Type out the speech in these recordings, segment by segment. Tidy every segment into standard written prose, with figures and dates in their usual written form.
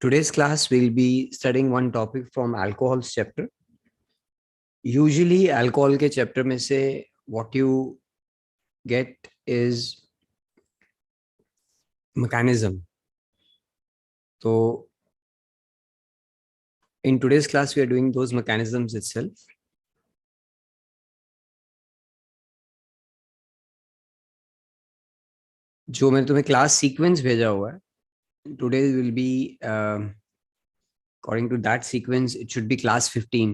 Today's class will be studying one topic from alcohol's chapter. Usually alcohol के chapter में से what you get is mechanism. So in today's class we are doing those mechanisms itself. जो मैंने तुम्हें class sequence भेजा हुआ है, today will be according to that sequence it should be class 15.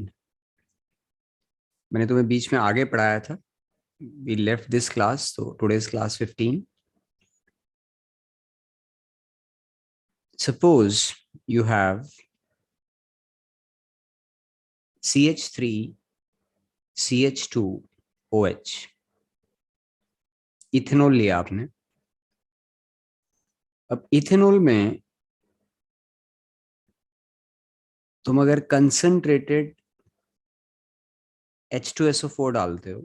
मैंने तुम्हें बीच में आगे पढ़ाया था. We left this class, so today's class 15. Suppose you have CH3 CH2 OH. Ethanol लिया आपने. अब इथेनॉल में तुम अगर कंसंट्रेटेड H2SO4 डालते हो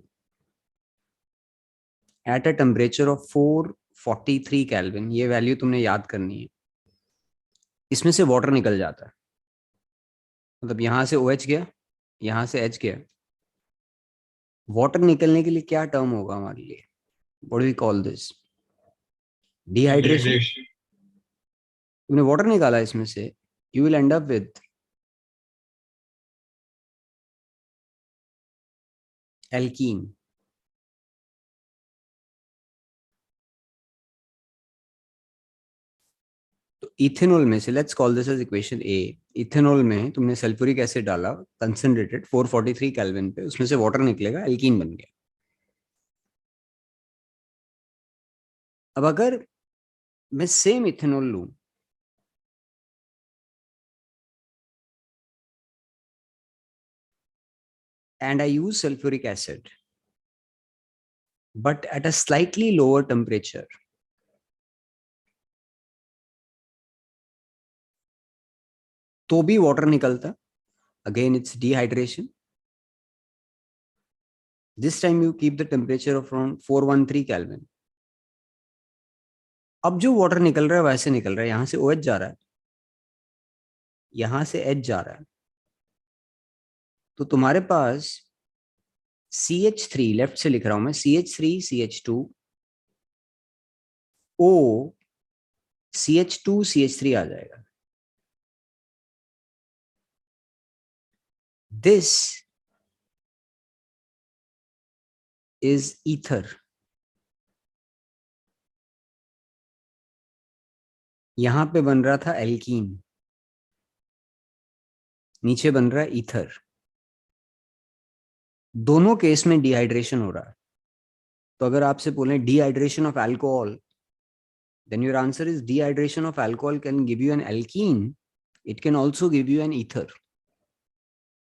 at a temperature of 443 kelvin, ये वैल्यू तुमने याद करनी है. इसमें से वाटर निकल जाता है. मतलब यहां से OH गया, यहां से H गया. वाटर निकलने के लिए क्या टर्म होगा हमारे लिए? What do we call this? Dehydration. तुमने वाटर निकाला इसमें से, you will end up with alkene. तो इथेनॉल में से, let's call this as equation A. Ethanol में तुमने सल्फ्यूरिक एसिड डाला कंसंट्रेटेड 443 केल्विन पे, उसमें से वाटर निकलेगा, एल्कीन बन गया. अब अगर मैं सेम इथेनॉल लूं and I use sulfuric acid but at a slightly lower temperature, तो भी वाटर निकलता. Again it's dehydration. This time you keep the temperature of around 413 Kelvin. अब जो वाटर निकल रहा है वैसे निकल रहा है. यहां से OH जा रहा है, यहां से H जा रहा है. तो तुम्हारे पास CH3, लेफ्ट से लिख रहा हूं मैं, CH3 CH2 O CH2 CH3 आ जाएगा. This is ether. यहां पे बन रहा था एल्कीन, नीचे बन रहा है ईथर. दोनों केस में डिहाइड्रेशन हो रहा है. तो अगर आपसे बोले dehydration of alcohol, then your answer is dehydration of alcohol can give you an alkene, it can also give you an ether.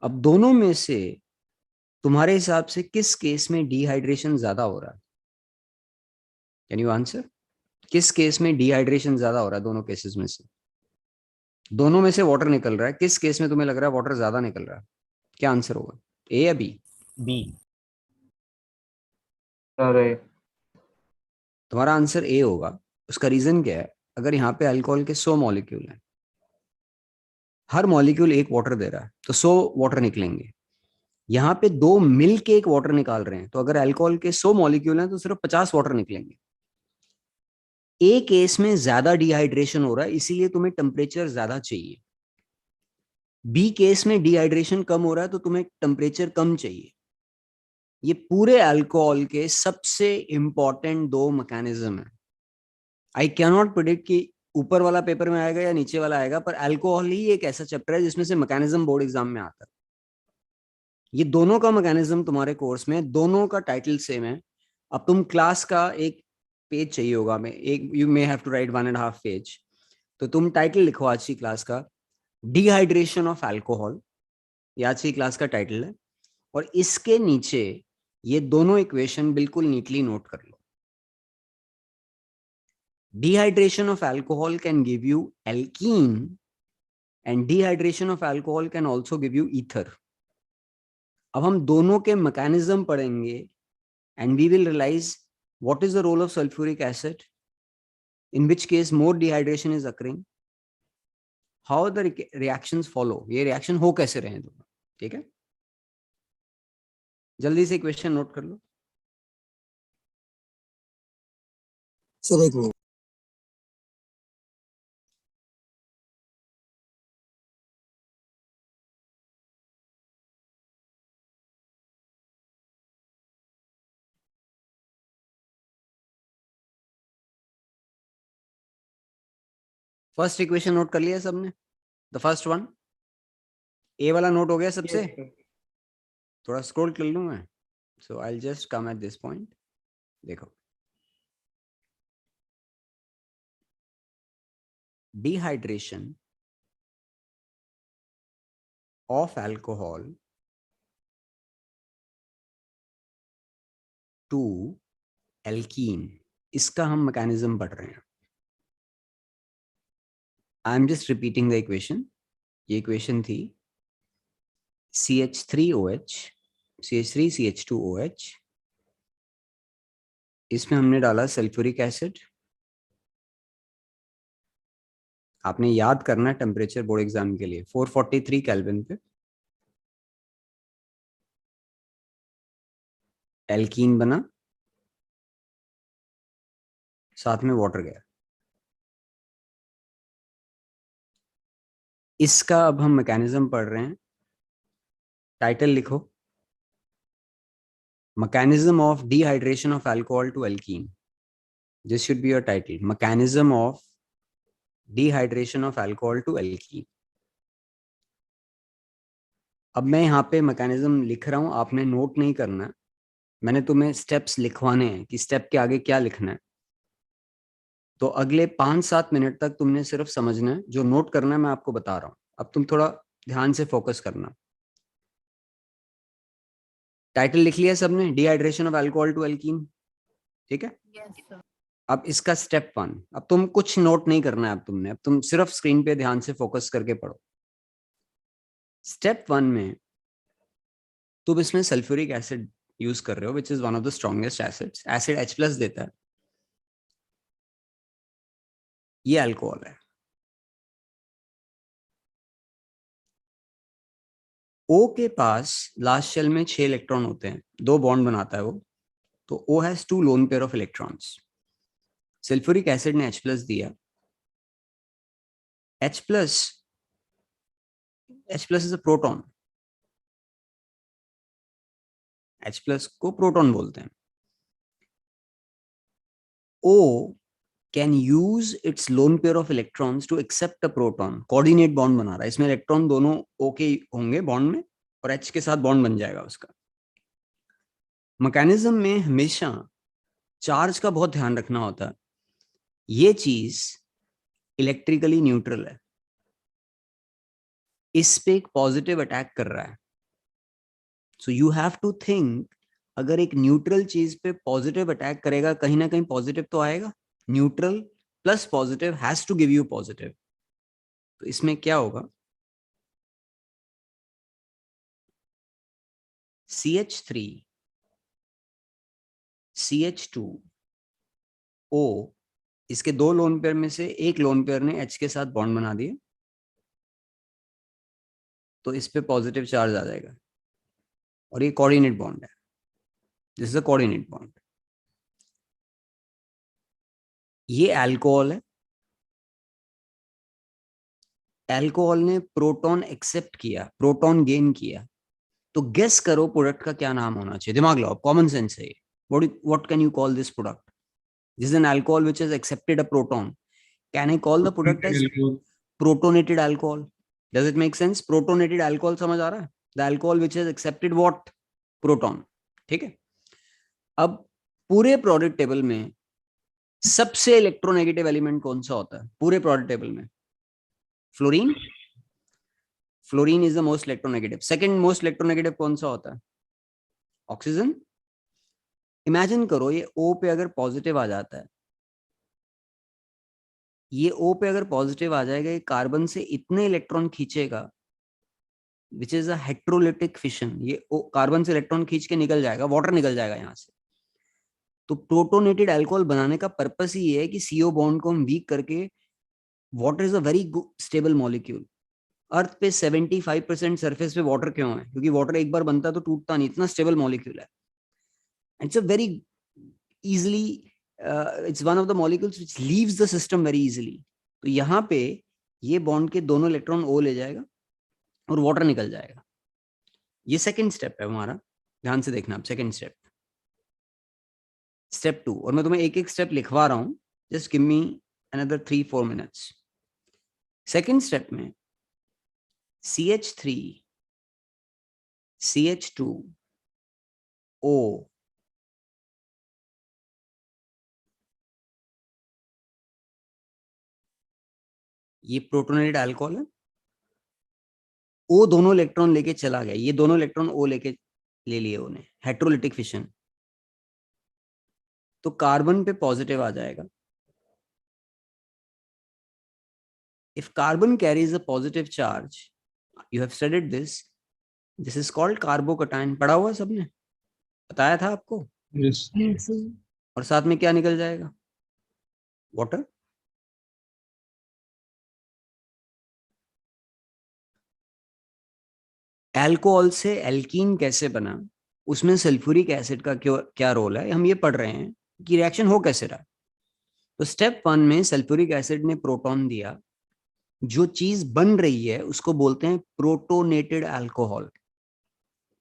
अब दोनों में से तुम्हारे हिसाब से किस केस में डिहाइड्रेशन ज्यादा हो रहा है? Can you answer? किस केस में डिहाइड्रेशन ज्यादा हो रहा है दोनों केसेस में से? दोनों में से वाटर निकल रहा है, किस केस में तुम्हें लग रहा है वाटर ज्यादा निकल रहा है? क्या आंसर होगा, ए या बी? बी. अरे तुम्हारा आंसर ए होगा. उसका रीजन क्या है? अगर यहाँ पे अल्कोहल के 100 मॉलिक्यूल हैं, हर मॉलिक्यूल एक वाटर दे रहा है, तो 100 वाटर निकलेंगे. यहाँ पे 2 मिल के एक वाटर निकाल रहे हैं, तो अगर अल्कोहल के 100 मॉलिक्यूल हैं तो सिर्फ 50 वाटर निकलेंगे. ए केस में ज्यादा डिहाइड्रेशन हो रहा है, इसीलिए तुम्हें टेम्परेचर ज्यादा चाहिए. बी केस में डिहाइड्रेशन कम हो रहा है, तो तुम्हें टेम्परेचर कम चाहिए. ये पूरे अल्कोहल के सबसे इंपॉर्टेंट 2 मैकेनिज्म है. आई कैन नॉट प्रिडिक्ट कि ऊपर वाला पेपर में आएगा या नीचे वाला आएगा, पर अल्कोहल ही एक ऐसा चैप्टर है जिसमें से मैकेनिज्म बोर्ड एग्जाम में आता है. ये दोनों का मैकेनिज्म तुम्हारे कोर्स में, दोनों का टाइटल सेम है. अब तुम क्लास का एक पेज चाहिए होगा, मैं एक, you may have to write 1.5 page. तो तुम टाइटल लिखो आज की क्लास का, डिहाइड्रेशन ऑफ अल्कोहल. ये आज की क्लास का टाइटल है. और इसके नीचे ये दोनों इक्वेशन बिल्कुल नीटली नोट कर लो. Dehydration of alcohol can give you alkene and dehydration of alcohol can also give you ether. अब हम दोनों के मैकेनिज्म पढ़ेंगे and we will realize what is the role of sulfuric acid, in which case more dehydration is occurring, how the reactions follow, ये reaction हो कैसे रहे दोनों, ठीक है। जल्दी से क्वेश्चन नोट कर लो। सर एक मिनट। फर्स्ट इक्वेशन नोट कर लिया सबने, द फर्स्ट वन, ए वाला नोट हो गया सबसे। थोड़ा स्क्रॉल कर लूं मैं, so I just come at this point. देखो, dehydration of alcohol to alkene, इसका हम मैकेनिज्म पढ़ रहे हैं। I am just repeating the equation. ये इक्वेशन थी CH3OH, CH3CH2OH, इसमें हमने डाला सल्फ्यूरिक एसिड। आपने याद करना टेम्परेचर बोर्ड एग्जाम के लिए 443 केल्विन पे एल्कीन बना, साथ में वाटर गया। इसका अब हम मैकेनिज्म पढ़ रहे हैं। टाइटल लिखो, mechanism of dehydration of alcohol to alkene. This should be your title, mechanism of dehydration of alcohol to alkene. अब मैं यहाँ पे मैकेनिज्म लिख रहा हूँ, आपने नोट नहीं करना। मैंने तुम्हें स्टेप्स लिखवाने हैं कि स्टेप के आगे क्या लिखना है। तो अगले 5-7 मिनट तक तुमने सिर्फ समझना है, जो नोट करना है मैं आपको बता रहा हूँ। अब तुम थोड़ा ध्यान से फोकस करना। टाइटल लिख लिया सबने, dehydration of alcohol to alkene, ठीक है। yes, अब इसका स्टेप 1, अब तुम कुछ नोट नहीं करना है, अब तुम सिर्फ स्क्रीन पे ध्यान से फोकस करके पढ़ो। स्टेप 1 में तुम इसमें सल्फ्यूरिक एसिड यूज कर रहे हो, which is one of the strongest acids. Acid H+ देता है, ये अल्कोहल है। O के पास लास्ट शेल में 6 इलेक्ट्रॉन होते हैं, 2 बॉन्ड बनाता है वो, तो O has 2 lone pair of electrons. Sulphuric acid ने H+ दिया। H+ is a proton, H+ को प्रोटॉन बोलते हैं। O can use its lone pair of electrons to accept a proton. Coordinate bond बना रहा है, इसमें इलेक्ट्रॉन दोनों O के होंगे बॉन्ड में, और H के साथ बॉन्ड बन जाएगा उसका। मैकेनिज्म में हमेशा चार्ज का बहुत ध्यान रखना होता है। ये चीज इलेक्ट्रिकली न्यूट्रल है, इस पे एक पॉजिटिव अटैक कर रहा है। So you have to think, अगर एक न्यूट्रल चीज पे पॉजिटिव अटैक करेगा, कहीं ना कहीं पॉजिटिव तो आएगा। Neutral plus positive has to give you positive. तो इसमें क्या होगा, CH3 CH2O, इसके 2 लोन पेयर में से एक लोन पेयर ने H के साथ बॉन्ड बना दिया, तो इस पे पॉजिटिव चार्ज आ जाएगा, और ये कोऑर्डिनेट बॉन्ड है। This is a coordinate bond. ये अल्कोहल है। अल्कोहल ने प्रोटॉन एक्सेप्ट किया, प्रोटॉन गेन किया, तो गेस करो प्रोडक्ट का क्या नाम होना चाहिए। दिमाग लगाओ, कॉमन सेंस है ये। What can you call this product? This is an alcohol which has accepted a proton. Can I call the product as protonated alcohol? Does it make sense? Protonated alcohol समझ आ रहा है? The alcohol which has accepted what? Proton, ठीक है। अब पूरे product table में सबसे इलेक्ट्रोनेगेटिव एलिमेंट कौन सा होता है पूरे प्रोडक्ट टेबल में? Fluorine. Fluorine is the most electronegative. Second most electronegative कौन सा होता है? ऑक्सीजन। इमेजिन करो, ये O पे अगर पॉजिटिव आ जाता है, ये O पे अगर पॉजिटिव आ जाएगा, ये कार्बन से इतने इलेक्ट्रॉन खींचेगा, which is a heterolytic fission. ये कार्बन से इलेक्ट्रॉन खींच के निकल जाएगा, वाटर निकल जाएगा यहाँ से। तो प्रोटोनेटेड अल्कोहल बनाने का पर्पस ही ये है कि CO बॉन्ड को हम वीक करके water is a very stable molecule. Earth पे 75% सरफेस पे वाटर क्यों है? क्योंकि वाटर एक बार बनता है तो टूटता नहीं, इतना स्टेबल मॉलिक्यूल है। It's a very easily, it's one of the molecules which leaves the system very easily. तो यहाँ पे ये बॉन्ड के दोनों इलेक्ट्रॉन ओ ले जाएगा और वाटर निकल जाएगा। ये सेकंड स्टेप है हमारा, ध्यान से देखना आप। सेकंड स्टेप, स्टेप 2, और मैं तुम्हें एक एक स्टेप लिखवा रहा हूं, just give me another 3-4 minutes. Second step में CH3 CH2 O, ये प्रोटोनेटेड अल्कोहल है। ओ दोनों इलेक्ट्रॉन लेके चला गया, ये दोनों इलेक्ट्रॉन ओ लेके ले लिए उन्हें, हेट्रोलिटिक फिशन। तो कार्बन पे पॉजिटिव आ जाएगा। If carbon carries a positive charge, you have studied this is called carbocation. पढ़ा हुआ सबने, बताया था आपको। Yes. Yes. और साथ में क्या निकल जाएगा? वाटर। अल्कोहल से एल्कीन कैसे बना, उसमें सल्फ्यूरिक एसिड का क्या रोल है, हम ये पढ़ रहे हैं कि रिएक्शन हो कैसे रहा। तो स्टेप 1 में सल्फ्यूरिक एसिड ने प्रोटॉन दिया, जो चीज बन रही है उसको बोलते हैं प्रोटोनेटेड अल्कोहल।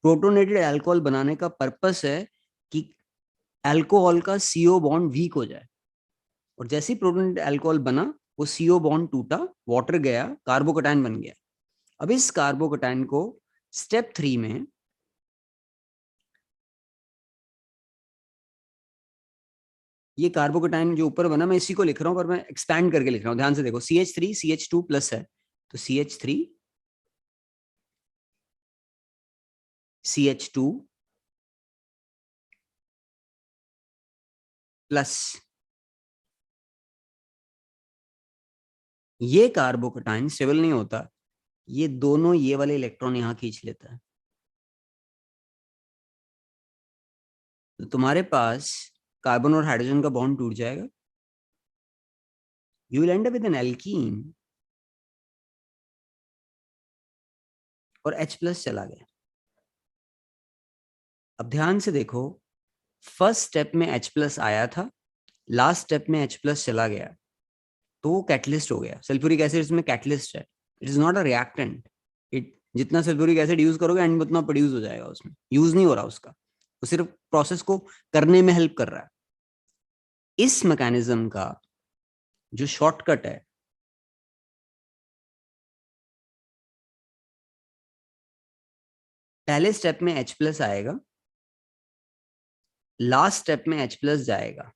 प्रोटोनेटेड अल्कोहल बनाने का पर्पस है कि अल्कोहल का CO बॉन्ड वीक हो जाए, और जैसे ही प्रोटोनेटेड अल्कोहल बना, वो CO बॉन्ड टूटा, वाटर गया, कार्बोकटायन बन गया। अब इस कार्बोकटायन को स्टेप 3 में ये कार्बोकटायन जो ऊपर बना, मैं इसी को लिख रहा हूं पर मैं एक्सपैंड करके लिख रहा हूं, ध्यान से देखो। CH3 CH2 प्लस है, तो CH3 CH2 प्लस, ये कार्बोकटायन स्टेबल नहीं होता, ये दोनों ये वाले इलेक्ट्रॉन यहां खींच लेता है। तो तुम्हारे पास कार्बन और हाइड्रोजन का बॉन्ड टूट जाएगा, you will end up with N alkene, और H+ चला गया। अब ध्यान से देखो, फर्स्ट स्टेप में H+ आया था, लास्ट स्टेप में H+ चला गया, तो वो कैटलिस्ट हो गया। सल्फ्यूरिक एसिड इसमें कैटलिस्ट है, it is not a reactant. It जितना सल्फ्यूरिक एसिड यूज करोगे एंड में उतना प्रोड्यूस हो जाएगा, उसमें यूज नहीं हो रहा उसका, वो सिर्फ प्रोसेस को करने में हेल्प कर रहा है। इस मैकेनिज्म का जो शॉर्टकट है, पहले स्टेप में H+ आएगा, लास्ट स्टेप में H+ जाएगा,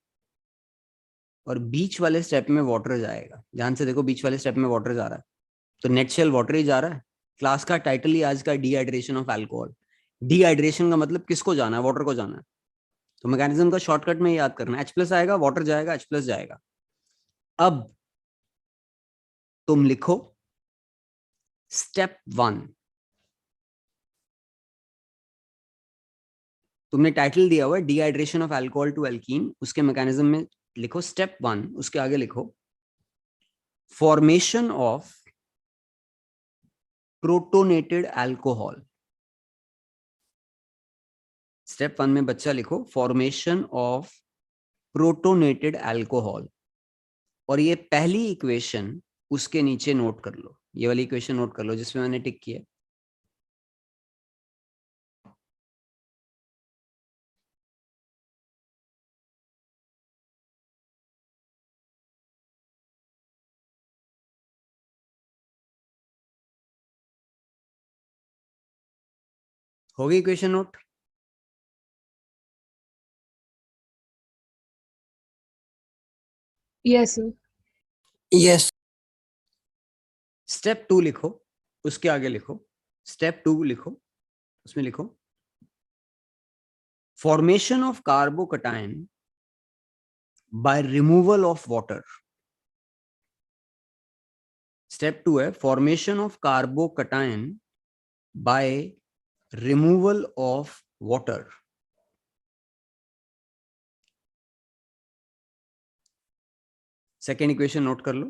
और बीच वाले स्टेप में वाटर जाएगा। ध्यान से देखो, बीच वाले स्टेप में वाटर जा रहा है, तो नेट शेल वाटर ही जा रहा है। क्लास का टाइटल ही आज का डिहाइड्रेशन ऑफ अल्कोहल। डिहाइड्रेशन का मतलब किसको जाना है? वाटर को जाना है। तो मैकेनिज्म का शॉर्टकट में याद करना, H+ आएगा, वाटर जाएगा, H+ जाएगा। अब तुम लिखो स्टेप 1, तुमने टाइटल दिया हुआ है dehydration of alcohol to alkene, उसके मैकेनिज्म में लिखो स्टेप 1, उसके आगे लिखो formation of protonated alcohol. Step 1 में बच्चा लिखो फॉर्मेशन ऑफ प्रोटोनेटेड अल्कोहल, और ये पहली इक्वेशन उसके नीचे नोट कर लो, ये वाली इक्वेशन नोट कर लो जिसमें मैंने टिक किया। हो गई equation note? Yes, sir. Yes. Step 2 लिखो, उसके आगे लिखो स्टेप 2 लिखो, उसमें लिखो formation of carbocation by removal of water. Step 2 है formation of carbocation by removal of water. Second equation note कर लो,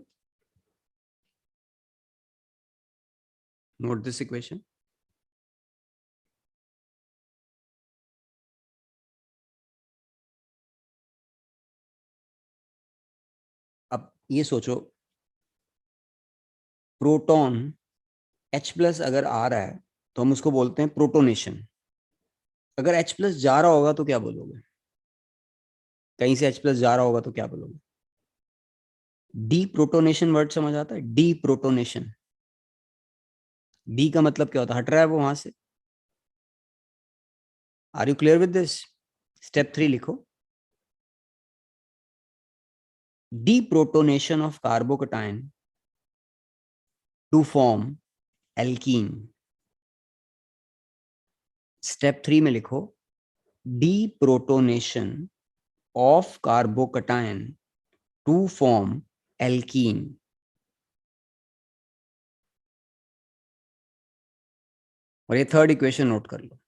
Note this equation. अब ये सोचो, प्रोटॉन H प्लस अगर आ रहा है तो हम उसको बोलते हैं प्रोटोनेशन। अगर H प्लस जा रहा होगा तो क्या बोलोगे? कहीं से H प्लस जा रहा होगा तो क्या बोलोगे? डी प्रोटोनेशन वर्ड समझ आता है? D protonation. डी का मतलब क्या होता है? हट रहा है वो वहां से। Are you clear with this? Step 3 लिखो, deprotonation of carbocation to form alkene। Step 3 में लिखो deprotonation of carbocation to form alkene। और ये थर्ड इक्वेशन नोट कर लो।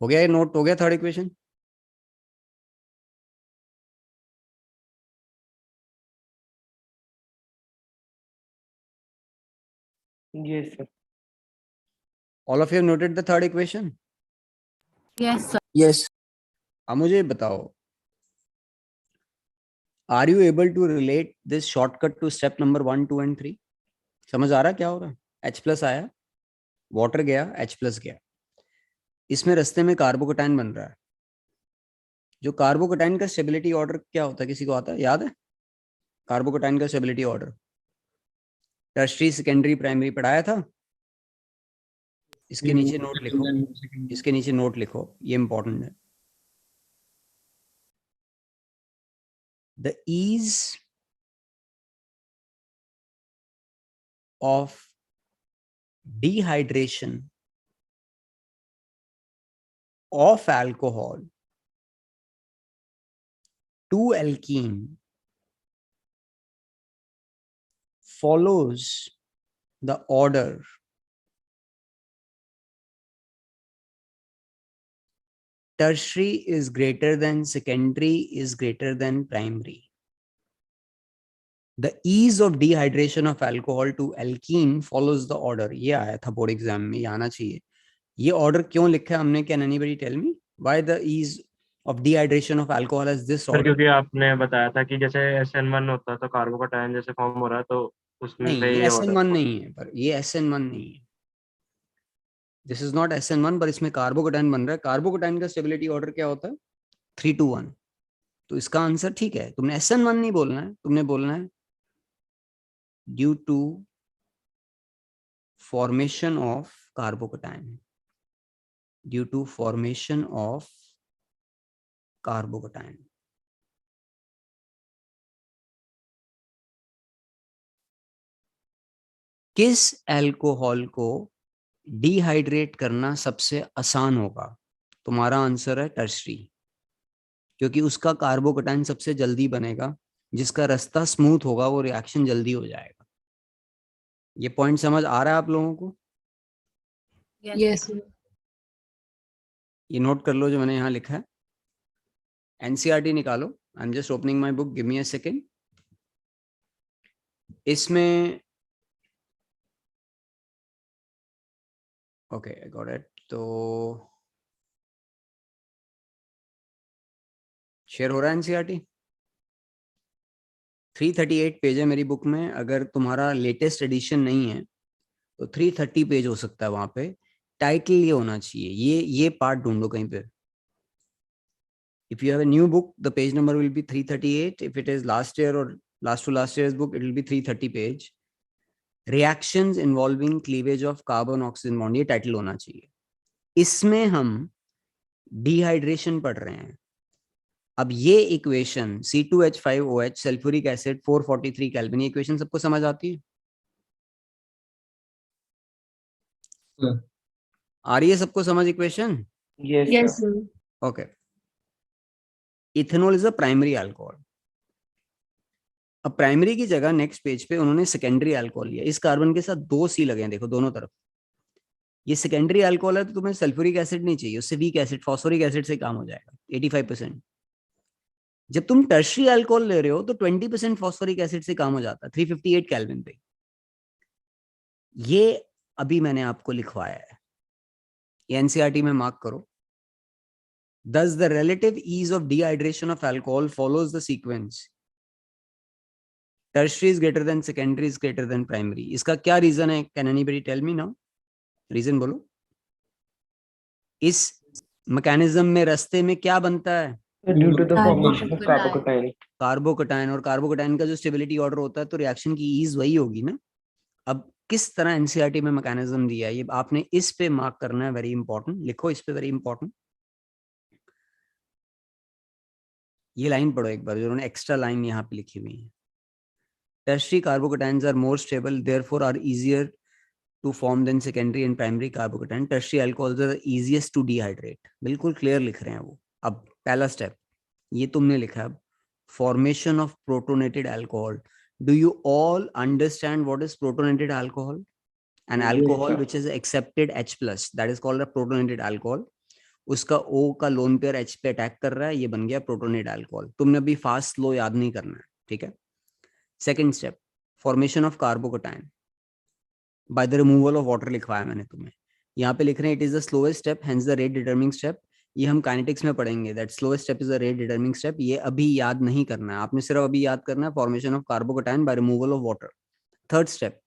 हो गया? ये नोट हो गया third equation? Yes, sir. All of you noted the third equation? Yes, sir. Yes. अब मुझे बताओ, are you able to relate this shortcut to step number 1, 2 and 3? समझ आ रहा है क्या हो रहा है? H प्लस आया, वाटर गया, H प्लस गया, इसमें रास्ते में कार्बोकेटाइन बन रहा है। जो कार्बोकेटाइन का स्टेबिलिटी ऑर्डर क्या होता है, किसी को आता है? याद है कार्बोकेटाइन का stability order? Tertiary, secondary, primary पढ़ाया था। इसके नीचे नोट लिखो, इसके नीचे नोट लिखो, ये इंपॉर्टेंट है। The ease of dehydration of alcohol to alkene follows the order tertiary is greater than secondary is greater than primary। The ease of dehydration of alcohol to alkene follows the order। ये आया था board exam में, ये आना चाहिए। ये order क्यों लिखा है हमने? Can anybody tell me why the ease of dehydration of alcohol as this sir order? क्योंकि आपने बताया था कि जैसे SN1 होता है तो कार्बोकेटाइन जैसे फॉर्म हो रहा है तो उसमें नहीं, ये ये SN1 ऑर्डर। नहीं है, पर ये SN1 नहीं है। दिस इज नॉट SN1, पर इसमें कार्बोकेटाइन बन रहा है। कार्बोकेटाइन का स्टेबिलिटी ऑर्डर क्या होता है? 3-2-1। तो इसका आंसर ठीक है। तुमने SN1 नहीं बोलना है, तुमने बोलना है due to formation of carbocation, due to formation of carbocation. किस अल्कोहल को डिहाइड्रेट करना सबसे आसान होगा? तुम्हारा आंसर है टर्शरी, क्योंकि उसका कार्बोकेटाइन सबसे जल्दी बनेगा। जिसका रास्ता स्मूथ होगा वो रिएक्शन जल्दी हो जाएगा। ये पॉइंट समझ आ रहा है आप लोगों को? Yes, sir. ये नोट कर लो जो मैंने यहाँ लिखा है। एनसीईआरटी निकालो। आई am just opening my book, give me a second. इसमें ओके, आई गॉट इट। तो शेयर हो रहा है एनसीईआरटी। 338 पेज है मेरी बुक में। अगर तुम्हारा लेटेस्ट एडिशन नहीं है तो 330 पेज हो सकता है। वहां पे टाइटल ये होना चाहिए, ये पार्ट ढूंढो कहीं पे। If you have a new book, the page number will be 338. If it is last year or last to last year's book, it will be 330 page. Reactions involving cleavage of carbon oxygen bond, ये title होना चाहिए। इसमें हम dehydration पढ़ रहे हैं। अब ये equation C2H5OH sulphuric acid 443 kelvin, ये इक्वेशन सबको समझ आती है? आ रही है सबको समझ equation? Yes, sir. Okay. Ethanol is a primary alcohol. अब प्राइमरी की जगह नेक्स्ट पेज पे उन्होंने सेकेंडरी अल्कोहल लिया। इस कार्बन के साथ 2 C लगे हैं, देखो दोनों तरफ। ये सेकेंडरी अल्कोहल है तो तुम्हें सल्फ्यूरिक एसिड नहीं चाहिए, उससे वीक एसिड फॉस्फोरिक एसिड से काम हो जाएगा 85%। जब तुम टर्शियरी अल्कोहल ले रहे हो तो 20% फॉस्फोरिक एसिड से काम हो जाता है 358 केल्विन पे। ये अभी मैंने आपको लिखवाया है, ये एनसीईआरटी में मार्क करो। Thus the relative ease of dehydration of alcohol follows the sequence tertiary is greater than secondary is greater than primary। इसका क्या रीजन है? Can anybody tell me now? Reason बोलो। इस मैकेनिज्म में रास्ते में क्या बनता है? Due to the formation of carbocation. Carbocation, और कार्बोकटाइन का जो स्टेबिलिटी ऑर्डर होता है तो रिएक्शन की ईज वही होगी ना। अब किस तरह एनसीईआरटी में मैकेनिज्म दिया है ये आपने इस पे मार्क करना है, वेरी इंपॉर्टेंट। लिखो इस पे, वेरी इंपॉर्टेंट। ये लाइन पढ़ो एक बार, जो उन्होंने एक्स्ट्रा लाइन यहाँ पे लिखी हुई है। Tertiary carbocations are more stable, therefore are easier to form than secondary and primary carbocation. Tertiary alcohols are the easiest to dehydrate। बिल्कुल क्लियर लिख रहे हैं वो। अब पहला स्टेप ये तुमने लिखा, अब formation of protonated alcohol. Do you all understand what is protonated alcohol? An alcohol which is accepted H+, that is called a protonated alcohol। उसका O का लोन पेयर H पे अटैक कर रहा है, ये बन गया प्रोटोनेट अल्कोहल। तुमने अभी फास्ट स्लो याद नहीं करना है, ठीक है। Second step, formation of carbocation by the removal of water लिखवाया मैंने तुम्हें। यहाँ पे लिख रहे हैं it is the slowest step, hence the rate determining step. ये हम काइनेटिक्स में पढ़ेंगे, that slowest step is the rate determining step. ये अभी याद नहीं करना है आपने, सिर्फ अभी याद करना है formation of carbocation by removal of water. Third step,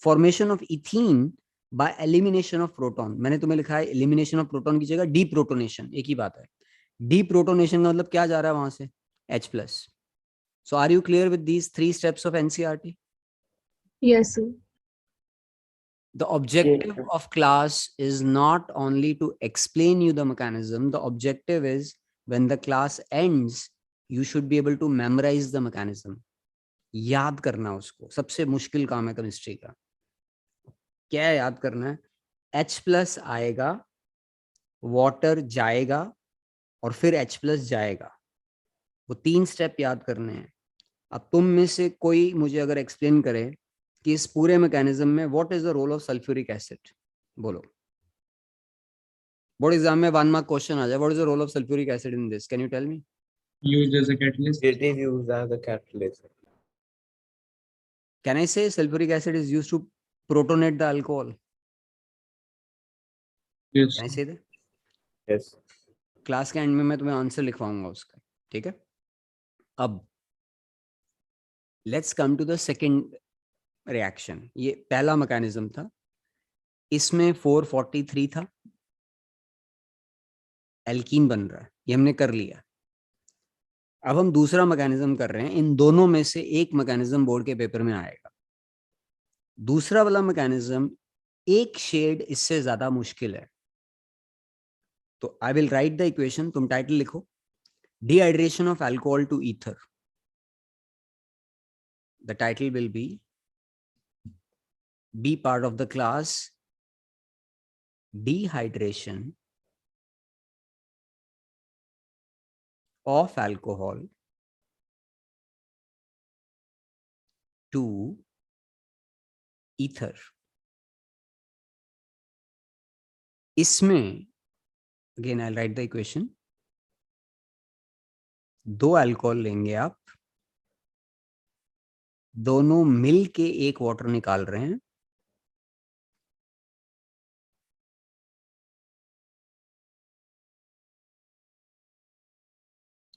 formation of ethene by elimination of proton. मैंने तुम्हें लिखा है एलिमिनेशन ऑफ प्रोटॉन की जगह डीप्रोटोनेशन, एक ही बात है। डीप्रोटोनेशन का मतलब क्या जा रहा है वहां से? H+। So are you clear with these 3 steps of NCERT? Yes, sir. The objective of class is not only to explain you the mechanism, the objective is when the class ends, you should be able to memorize the mechanism। याद करना उसको, सबसे मुश्किल काम है chemistry का। क्या याद करना है? H+ आएगा, वाटर जाएगा और फिर H+ जाएगा, वो 3 स्टेप याद करने हैं। अब तुम में से कोई मुझे अगर एक्सप्लेन करे कि इस पूरे मैकेनिज्म में what is the role of sulphuric acid, बोलो। बोर्ड एग्जाम में 1 मार्क क्वेश्चन आ जाए, what is the role of sulphuric acid in this, can you tell me? Used as a catalyst। It is used as a catalyst। Can I say sulphuric acid is used to protonate the alcohol? Yes। Can I say that? Yes। Class के end में मैं तुम्हें answer लिखवाऊंगा उसका, ठीक है। अब let's come to the second reaction. ये पहला मैकेनिज्म था, इसमें 443 था, एल्कीन बन रहा है, ये हमने कर लिया। अब हम दूसरा मैकेनिज्म कर रहे हैं, इन दोनों में से एक मैकेनिज्म बोर्ड के पेपर में आएगा। दूसरा वाला मैकेनिज्म एक शेड इससे ज्यादा मुश्किल है। तो I will write the equation, तुम टाइटल लिखो, dehydration of alcohol to ether. The title will be part of the class dehydration of alcohol to ether। इसमें again I write the equation, 2 alcohol लेंगे आप, दोनों मिल के एक वाटर निकाल रहे हैं।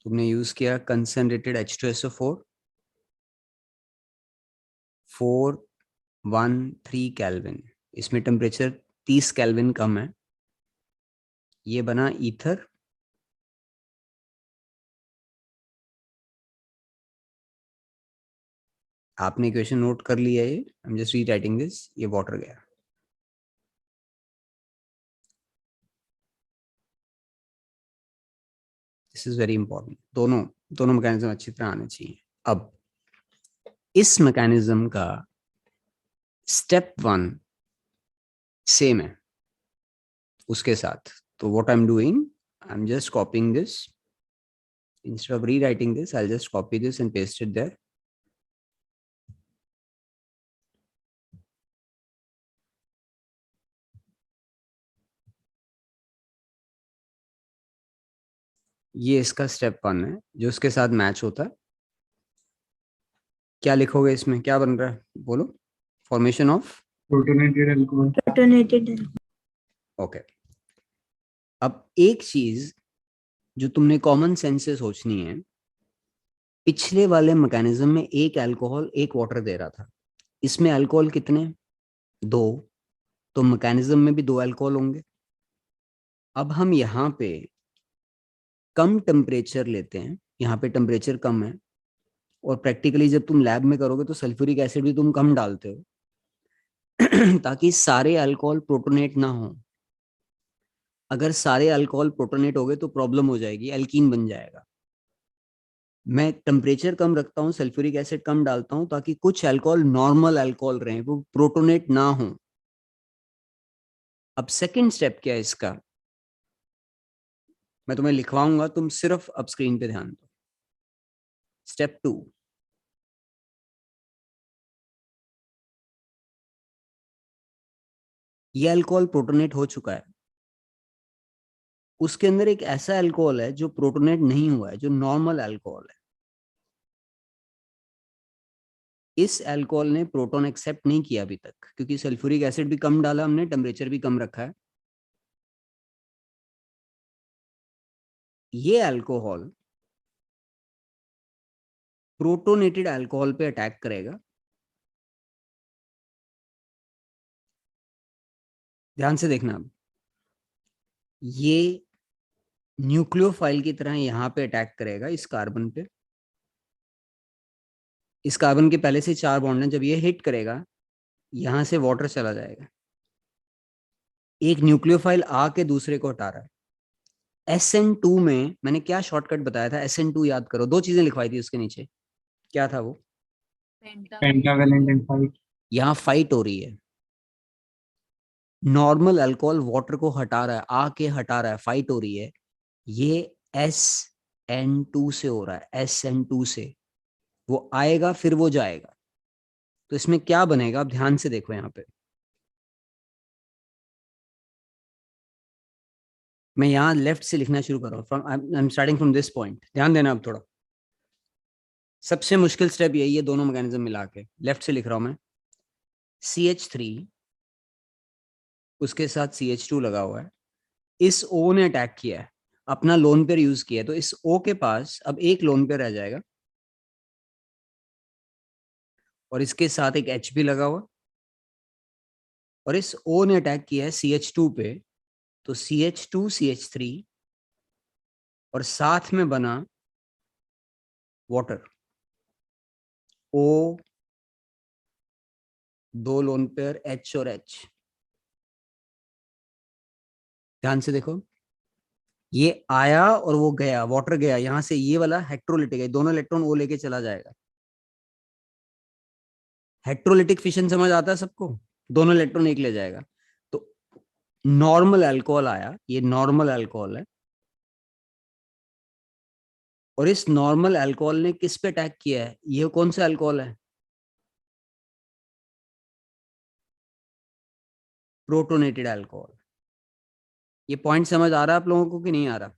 तुमने यूज किया कंसंट्रेटेड H2SO4 413 केल्विन, इसमें टेम्परेचर 30 केल्विन कम है, ये बना ईथर। आपने इक्वेशन नोट कर लिया है, आई एम जस्ट रीराइटिंग दिस, ये वाटर गया। दिस इज वेरी इंपॉर्टेंट, दोनों मैकेनिज्म अच्छी तरह आने चाहिए। अब इस मैकेनिज्म का स्टेप 1 सेम है उसके साथ, तो what I am doing, I am just copying this, instead of rewriting this I'll just copy this and paste it there। ये इसका स्टेप 1 है जो उसके साथ मैच होता है। क्या लिखोगे इसमें, क्या बन रहा है बोलो? Formation of protonated alcohol. Protonated. Okay. अब एक चीज जो तुमने कॉमन सेंस से सोचनी है, पिछले वाले मैकेनिज्म में एक अल्कोहल एक वाटर दे रहा था, इसमें अल्कोहल कितने? 2। तो मैकेनिज्म में भी 2 अल्कोहल होंगे। अब हम यहाँ पे कम टेम्परेचर लेते हैं, यहाँ पे टेम्परेचर कम है, और प्रैक्टिकली जब तुम लैब में करोगे तो सल्फ्यूरिक एसिड भी तुम कम डालते हो ताकि सारे अल्कोहल प्रोटोनेट ना हो। अगर सारे अल्कोहल प्रोटोनेट हो गए तो प्रॉब्लम हो जाएगी, एल्कीन बन जाएगा। मैं टेम्परेचर कम रखता हूँ, सल्फ्यूरिक एसिड कम डालता हूँ, ताकि कुछ अल्कोहल नॉर्मल अल्कोहल रहे, वो प्रोटोनेट ना हो। अब सेकंड स्टेप क्या है इसका, मैं तुम्हें लिखवाऊंगा, तुम सिर्फ अब स्क्रीन पे ध्यान दो। स्टेप 2, ये अल्कोहल प्रोटोनेट हो चुका है, उसके अंदर एक ऐसा अल्कोहल है जो प्रोटोनेट नहीं हुआ है, जो नॉर्मल अल्कोहल है। इस अल्कोहल ने प्रोटॉन एक्सेप्ट नहीं किया अभी तक, क्योंकि सल्फ्यूरिक एसिड भी कम डाला हमने, टेम्परेचर भी कम रखा है। ये अल्कोहल प्रोटोनेटेड अल्कोहल पे अटैक करेगा। ध्यान से देखना, अब ये न्यूक्लियोफाइल की तरह यहां पे अटैक करेगा इस कार्बन पे। इस कार्बन के पहले से 4 बॉन्ड हैं, जब ये हिट करेगा यहां से वाटर चला जाएगा। एक न्यूक्लियोफाइल आके दूसरे को हटा रहा है। SN2 में मैंने क्या शॉर्टकट बताया था, SN2 याद करो, 2 चीजें लिखवाई थी उसके नीचे, क्या था वो? Pentavalent and fight. यहाँ फाइट हो रही है, नॉर्मल अल्कोहल वाटर को हटा रहा है, आके हटा रहा है, फाइट हो रही है। ये SN2 से हो रहा है, SN2 से वो आएगा फिर वो जाएगा। तो इसमें क्या बनेगा, आप ध्यान से देखो यहाँ पे। मैं यहाँ लेफ्ट से लिखना शुरू कर रहा हूँ, from I am starting from this point. ध्यान देना अब थोड़ा, सबसे मुश्किल स्टेप यही है, दोनों मैकेनिज्म मिला के। लेफ्ट से लिख रहा हूं मैं, CH3 उसके साथ CH2 लगा हुआ है, इस O ने अटैक किया है, अपना लोन पेयर यूज किया है, तो इस O के पास अब एक लोन पेयर रह जाएगा, और इसके साथ एक H भी लगा हुआ, और इस O ने अटैक किया है CH2 पे, तो CH2 CH3 और साथ में बना water. O 2 lone pair H और H। ध्यान से देखो, ये आया और वो गया, वाटर गया, यहां से ये वाला हेट्रोलिटिक है, दोनों इलेक्ट्रॉन वो लेके चला जाएगा। हेट्रोलिटिक फिशन समझ आता है सबको, दोनों इलेक्ट्रॉन एक ले जाएगा। तो नॉर्मल अल्कोहल आया, ये नॉर्मल अल्कोहल है, और इस नॉर्मल अल्कोहल ने किस पे अटैक किया है, ये कौन सा अल्कोहल है? Protonated alcohol. ये पॉइंट समझ आ रहा है आप लोगों को कि नहीं आ रहा?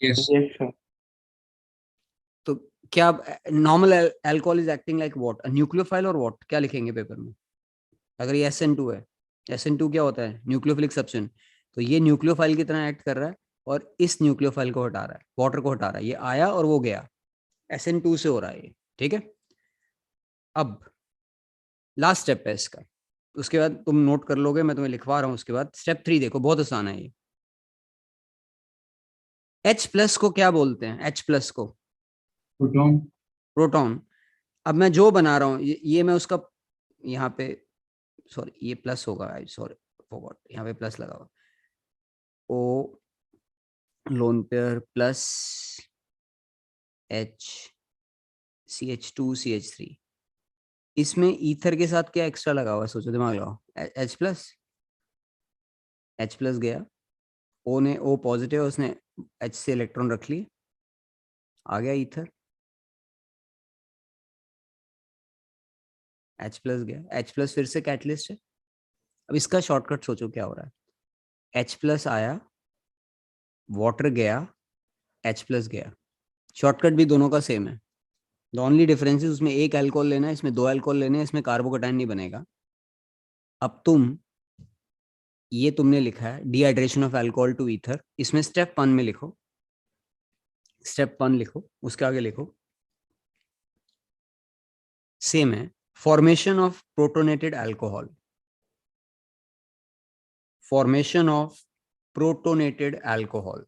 यस। तो क्या normal alcohol is acting like what, nucleophile और व्हाट, क्या लिखेंगे पेपर में अगर ये SN2 है? SN2 क्या होता है? Nucleophilic substance. तो ये न्यूक्लियोफाइल की तरह एक्ट कर रहा है, और इस न्यूक्लियोफाइल को हटा रहा है, वाटर को हटा रहा है। ये आया और वो गया, SN2 से हो रहा है ये, ठीक है। अब लास्ट स्टेप है इसका, उसके बाद तुम नोट कर लोगे, मैं तुम्हें लिखवा रहा हूं। उसके बाद स्टेप 3 देखो, बहुत आसान है ये। H+ को क्या बोलते हैं? H+ को प्रोटॉन। प्रोटॉन। अब मैं जो बना रहा हूँ, ये मैं उसका यहाँ पे, सॉरी ये प्लस होगा, आई सॉरी फॉरगॉट, यहाँ पे प्लस लगा हुआ। O lone pair plus H CH2 CH3, इसमें ईथर के साथ क्या एक्स्ट्रा लगा हुआ है, सोचो, दिमाग लगाओ। H+ गया, O ने, O पॉजिटिव, उसने H से इलेक्ट्रॉन रख लिए, आ गया ईथर। H+ गया, H+ फिर से कैटलिस्ट है। अब इसका शॉर्टकट सोचो क्या हो रहा है, H+ आया, वाटर गया, H+ गया। शॉर्टकट भी दोनों का सेम है। द ओनली डिफरेंस है उसमें एक अल्कोहल लेना है, इसमें 2 अल्कोहल लेने हैं, इसमें कार्बोकेटाइन नहीं बनेगा। अब ये तुमने लिखा है dehydration of alcohol to ether, इसमें स्टेप 1 में लिखो, स्टेप 1 लिखो, उसके आगे लिखो सेम है, formation of protonated alcohol, formation of protonated alcohol.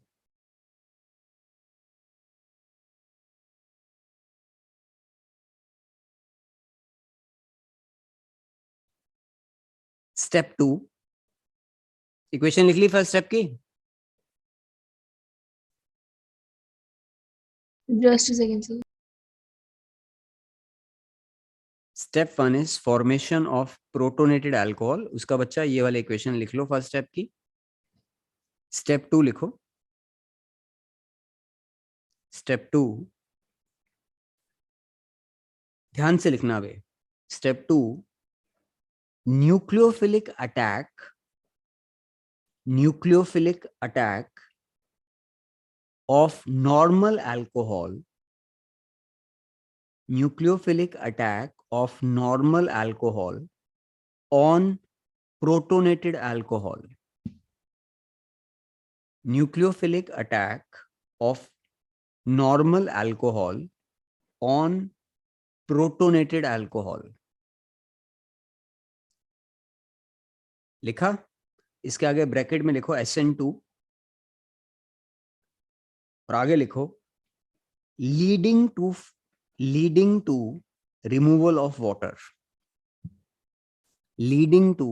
Step 2, equation लिख ली फर्स्ट स्टेप की? Just a second, sir. Step 1 is formation of protonated alcohol, उसका बच्चा ये वाला इक्वेशन लिख लो फर्स्ट स्टेप की। स्टेप 2 लिखो, स्टेप 2 ध्यान से लिखना बे। Step 2, nucleophilic attack, nucleophilic attack of normal alcohol, nucleophilic attack of normal alcohol on protonated alcohol, nucleophilic attack of normal alcohol on protonated alcohol। लिखा? इसके आगे ब्रैकेट में लिखो SN2 और आगे लिखो leading to removal of water, leading to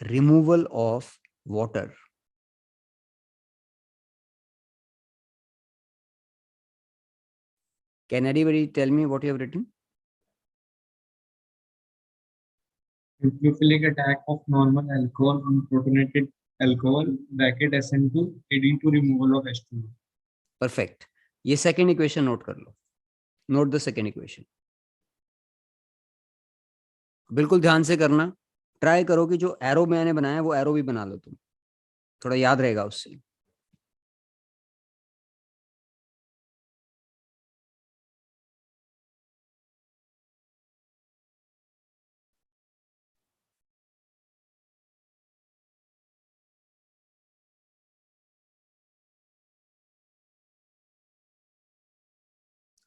removal of water. Can anybody tell me what you have written? Nucleophilic attack of normal alcohol on protonated alcohol bracket SN2 leading to removal of H2। Perfect. ये second equation note कर लो, note the second equation. बिल्कुल ध्यान से करना, try करो कि जो arrow मैंने बनाया वो एरो भी बना लो तुम, थोड़ा याद रहेगा उससे।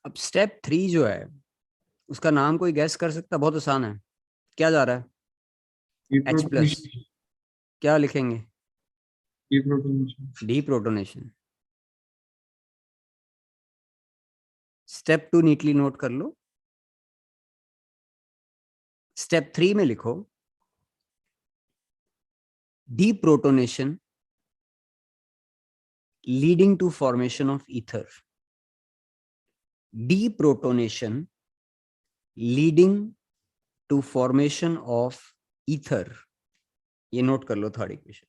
अब स्टेप 3 जो है उसका नाम कोई गैस कर सकता? बहुत आसान है, क्या जा रहा है? H+। क्या लिखेंगे? डीप्रोटोनेशन। स्टेप 2 नीटली नोट कर लो। स्टेप 3 में लिखो deprotonation leading to formation of ether, deprotonation leading to formation of ether. ये नोट कर लो थर्ड इक्वेशन।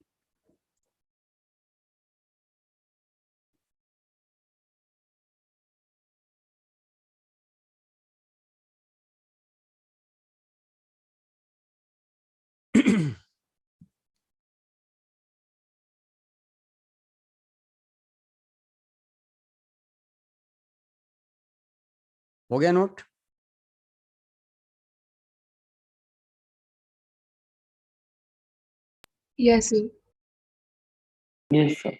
हो गया note? Yes, sir. Yes, sir.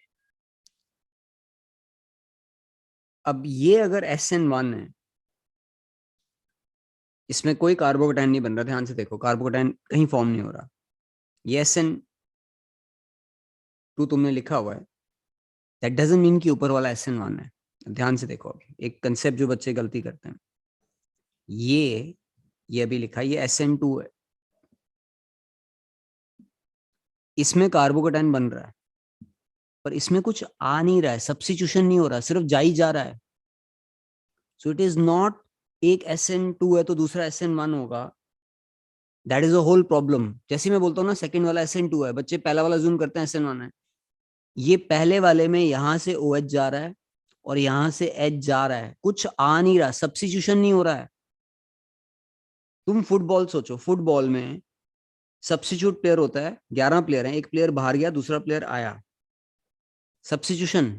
अब ये अगर SN1 है, इसमें कोई कार्बोकेटाइन नहीं बन रहा, ध्यान से देखो, कार्बोकेटाइन कहीं फॉर्म नहीं हो रहा। ये SN2 तुमने लिखा हुआ है, दैट डजंट मीन कि ऊपर वाला SN1 है। ध्यान से देखो, अभी एक कंसेप्ट जो बच्चे गलती करते हैं, ये अभी लिखा है ये SN2 है, इसमें कार्बोकेटाइन बन रहा है पर इसमें कुछ आ नहीं रहा है, सब्स्टिट्यूशन नहीं हो रहा, सिर्फ जा ही जा रहा है। सो इट इज नॉट एक SN2 है तो दूसरा SN1 होगा, that is a whole problem. जैसे मैं बोलता हूँ ना सेकंड वाला SN2 है, बच्चे पहला वाला जूम करते हैं SN1 है, ये पहले वाले में यहां से OH जा रहा है और यहां से H जा रहा है, कुछ आ नहीं रहा, सब्स्टिट्यूशन नहीं हो रहा है। तुम फुटबॉल सोचो, फुटबॉल में सब्स्टिट्यूट प्लेयर होता है, 11 प्लेयर हैं, एक प्लेयर बाहर गया, दूसरा प्लेयर आया, सब्स्टिट्यूशन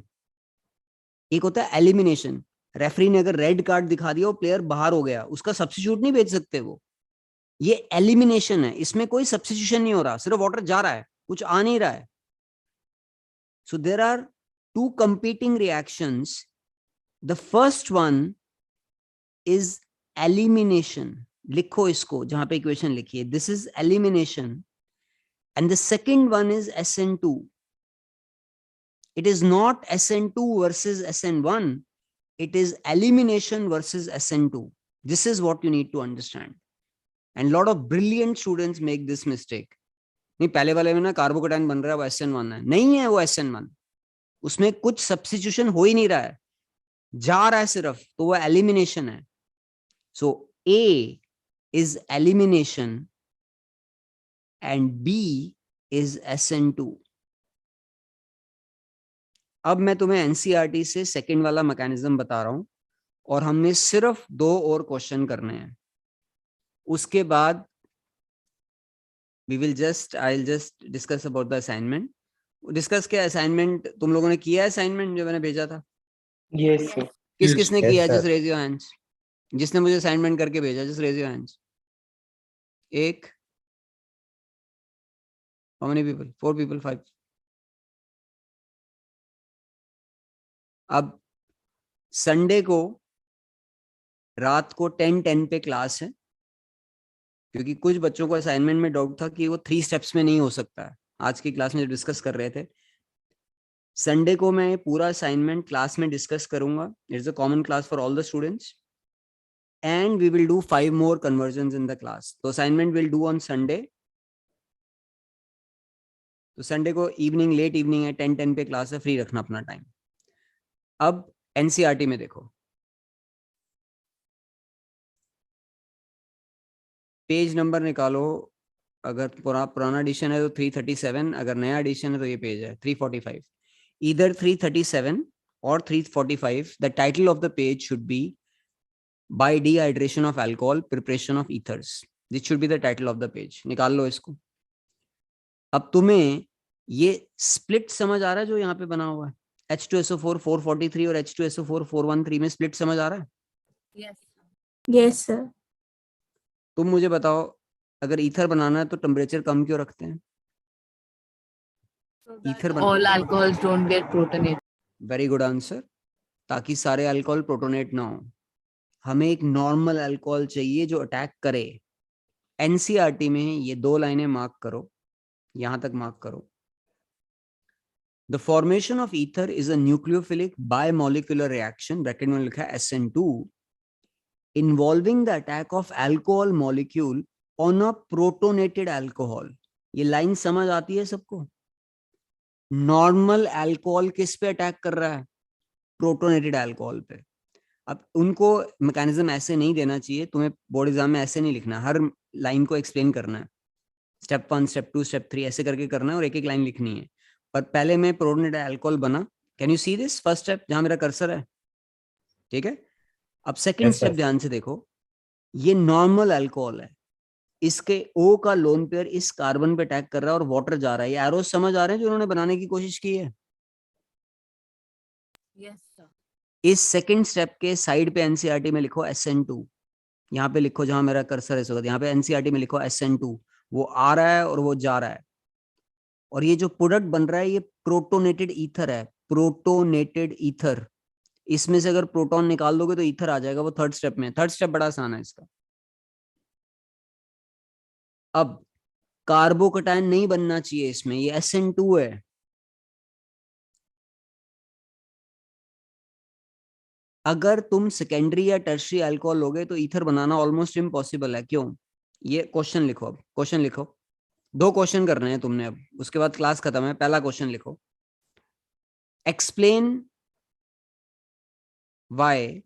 एक होता है एलिमिनेशन, रेफरी ने अगर रेड कार्ड दिखा दिया और प्लेयर बाहर हो गया, उसका सब्स्टिट्यूट नहीं भेज सकते वो, ये एलिमिनेशन है, इसमें कोई सब्स्टिट्यूशन नहीं हो रहा, सिर्फ वाटर जा रहा है, कुछ आ नहीं रहा है. So there are two competing reactions. The first one is elimination, लिखो इसको जहां पे इक्वेशन लिखी है, this is elimination, and the second one is SN2. It is not SN2 versus SN1, it is elimination versus SN2. This is what you need to understand, and lot of brilliant students make this mistake. नहीं, पहले वाले में ना carbocation बन रहा है, वो SN1 है, नहीं है वो SN1, उसमें कुछ सब्स्टिट्यूशन हो ही नहीं रहा है, जा रहा है सिर्फ, तो वो एलिमिनेशन है. सो A is elimination and B is SN2. अब मैं तुम्हें एनसीईआरटी से सेकंड वाला मैकेनिज्म बता रहा हूं, और हमने सिर्फ 2 और क्वेश्चन करने हैं. उसके बाद I will just discuss about the assignment. Discuss क्या असाइनमेंट तुम लोगों ने किया है? असाइनमेंट जो मैंने भेजा था, Yes, sir. किस Yes, किसने yes, किया है? sir. Just raise your hands. जिसने मुझे असाइनमेंट करके भेजा, जस्ट रेज योर हैंड्स. एक, हाउ मेनी पीपल? 4 पीपल, 5. अब संडे को रात को 10:10 पे क्लास है, क्योंकि कुछ बच्चों को असाइनमेंट में डाउट था कि वो 3 स्टेप्स में नहीं हो सकता है. आज की क्लास में डिस्कस कर रहे थे. संडे को मैं पूरा असाइनमेंट क्लास में डिस्कस करूंगा. It's a common class for all the students, and we will do 5 more conversions in the class. तो assignment will do on Sunday. तो संडे को इवनिंग, लेट इवनिंग है, 10:10 पे क्लास है, फ्री रखना अपना टाइम. अब एनसीईआरटी में देखो, पेज नंबर निकालो. अगर पुराना एडिशन है तो 337, अगर नया एडिशन है तो ये पेज है 345. ईदर 337 और 345. The title of the page should be bye dehydration of alcohol preparation of ethers. This should be the title of the page. निकाल लो इसको. अब तुम्हें ये स्प्लिट समझ आ रहा है जो यहाँ पे बना हुआ है, H2SO4 443 और H2SO4 413 में स्प्लिट समझ आ रहा है? Yes, sir. तुम मुझे बताओ, अगर ईथर बनाना है तो टेम्परेचर कम क्यों रखते हैं? Ether All alcohols don't get protonated. Very good answer. ताकि सारे अल्कोहल प्रोटोनेट ना हो. हमें एक नॉर्मल अल्कोहल चाहिए जो अटैक करे. एनसीईआरटी में ये 2 लाइनें मार्क करो, यहां तक मार्क करो. The formation of ether is a nucleophilic bimolecular reaction, bracket में लिखा है SN2, involving the attack of alcohol molecule on a protonated alcohol. ये लाइन समझ आती है सबको? नॉर्मल अल्कोहल किस पे अटैक कर रहा है? प्रोटोनेटेड अल्कोहल पे. अब उनको मैकेनिज्म ऐसे नहीं देना चाहिए, तुम्हें बोर्ड एग्जाम में ऐसे नहीं लिखना, हर लाइन को एक्सप्लेन करना है. स्टेप 1, स्टेप 2, स्टेप 3 ऐसे करके करना है, और एक एक लाइन लिखनी है. पर पहले में प्रोटोनेटेड अल्कोहल बना. Can you see this first step जहां मेरा कर्सर है? ठीक है. अब सेकंड स्टेप ध्यान से देखो, ये नॉर्मल अल्कोहल है, इसके O का लोन पेयर इस कार्बन पे अटैक कर रहा है और वाटर जा रहा है. ये एरोस समझ आ रहे हैं जो उन्होंने बनाने की कोशिश की है? Yes, sir. इस सेकंड स्टेप के साइड पे एनसीईआरटी में लिखो SN2. यहाँ पे लिखो जहां मेरा कर्सर है इस वक्त, यहाँ पे एनसीईआरटी में लिखो SN2. वो आ रहा है और वो जा रहा है, और ये जो प्रोडक्ट बन रहा है ये प्रोटोनेटेड ईथर है. प्रोटोनेटेड ईथर, इसमें से अगर प्रोटॉन निकाल दोगे तो ईथर आ जाएगा. वो थर्ड स्टेप में. थर्ड स्टेप बड़ा आसान है इसका. अब कार्बोकेटाइन नहीं बनना चाहिए इसमें, ये SN2 है. अगर तुम सेकेंडरी या टर्शियरी अल्कोहल लोगे तो ईथर बनाना ऑलमोस्ट इम्पॉसिबल है. क्यों? ये क्वेश्चन लिखो. अब क्वेश्चन लिखो. 2 क्वेश्चन करने हैं तुमने, अब उसके बाद क्लास खत्म है. पहला क्वेश्चन लिखो, एक्सप्लेन वाई,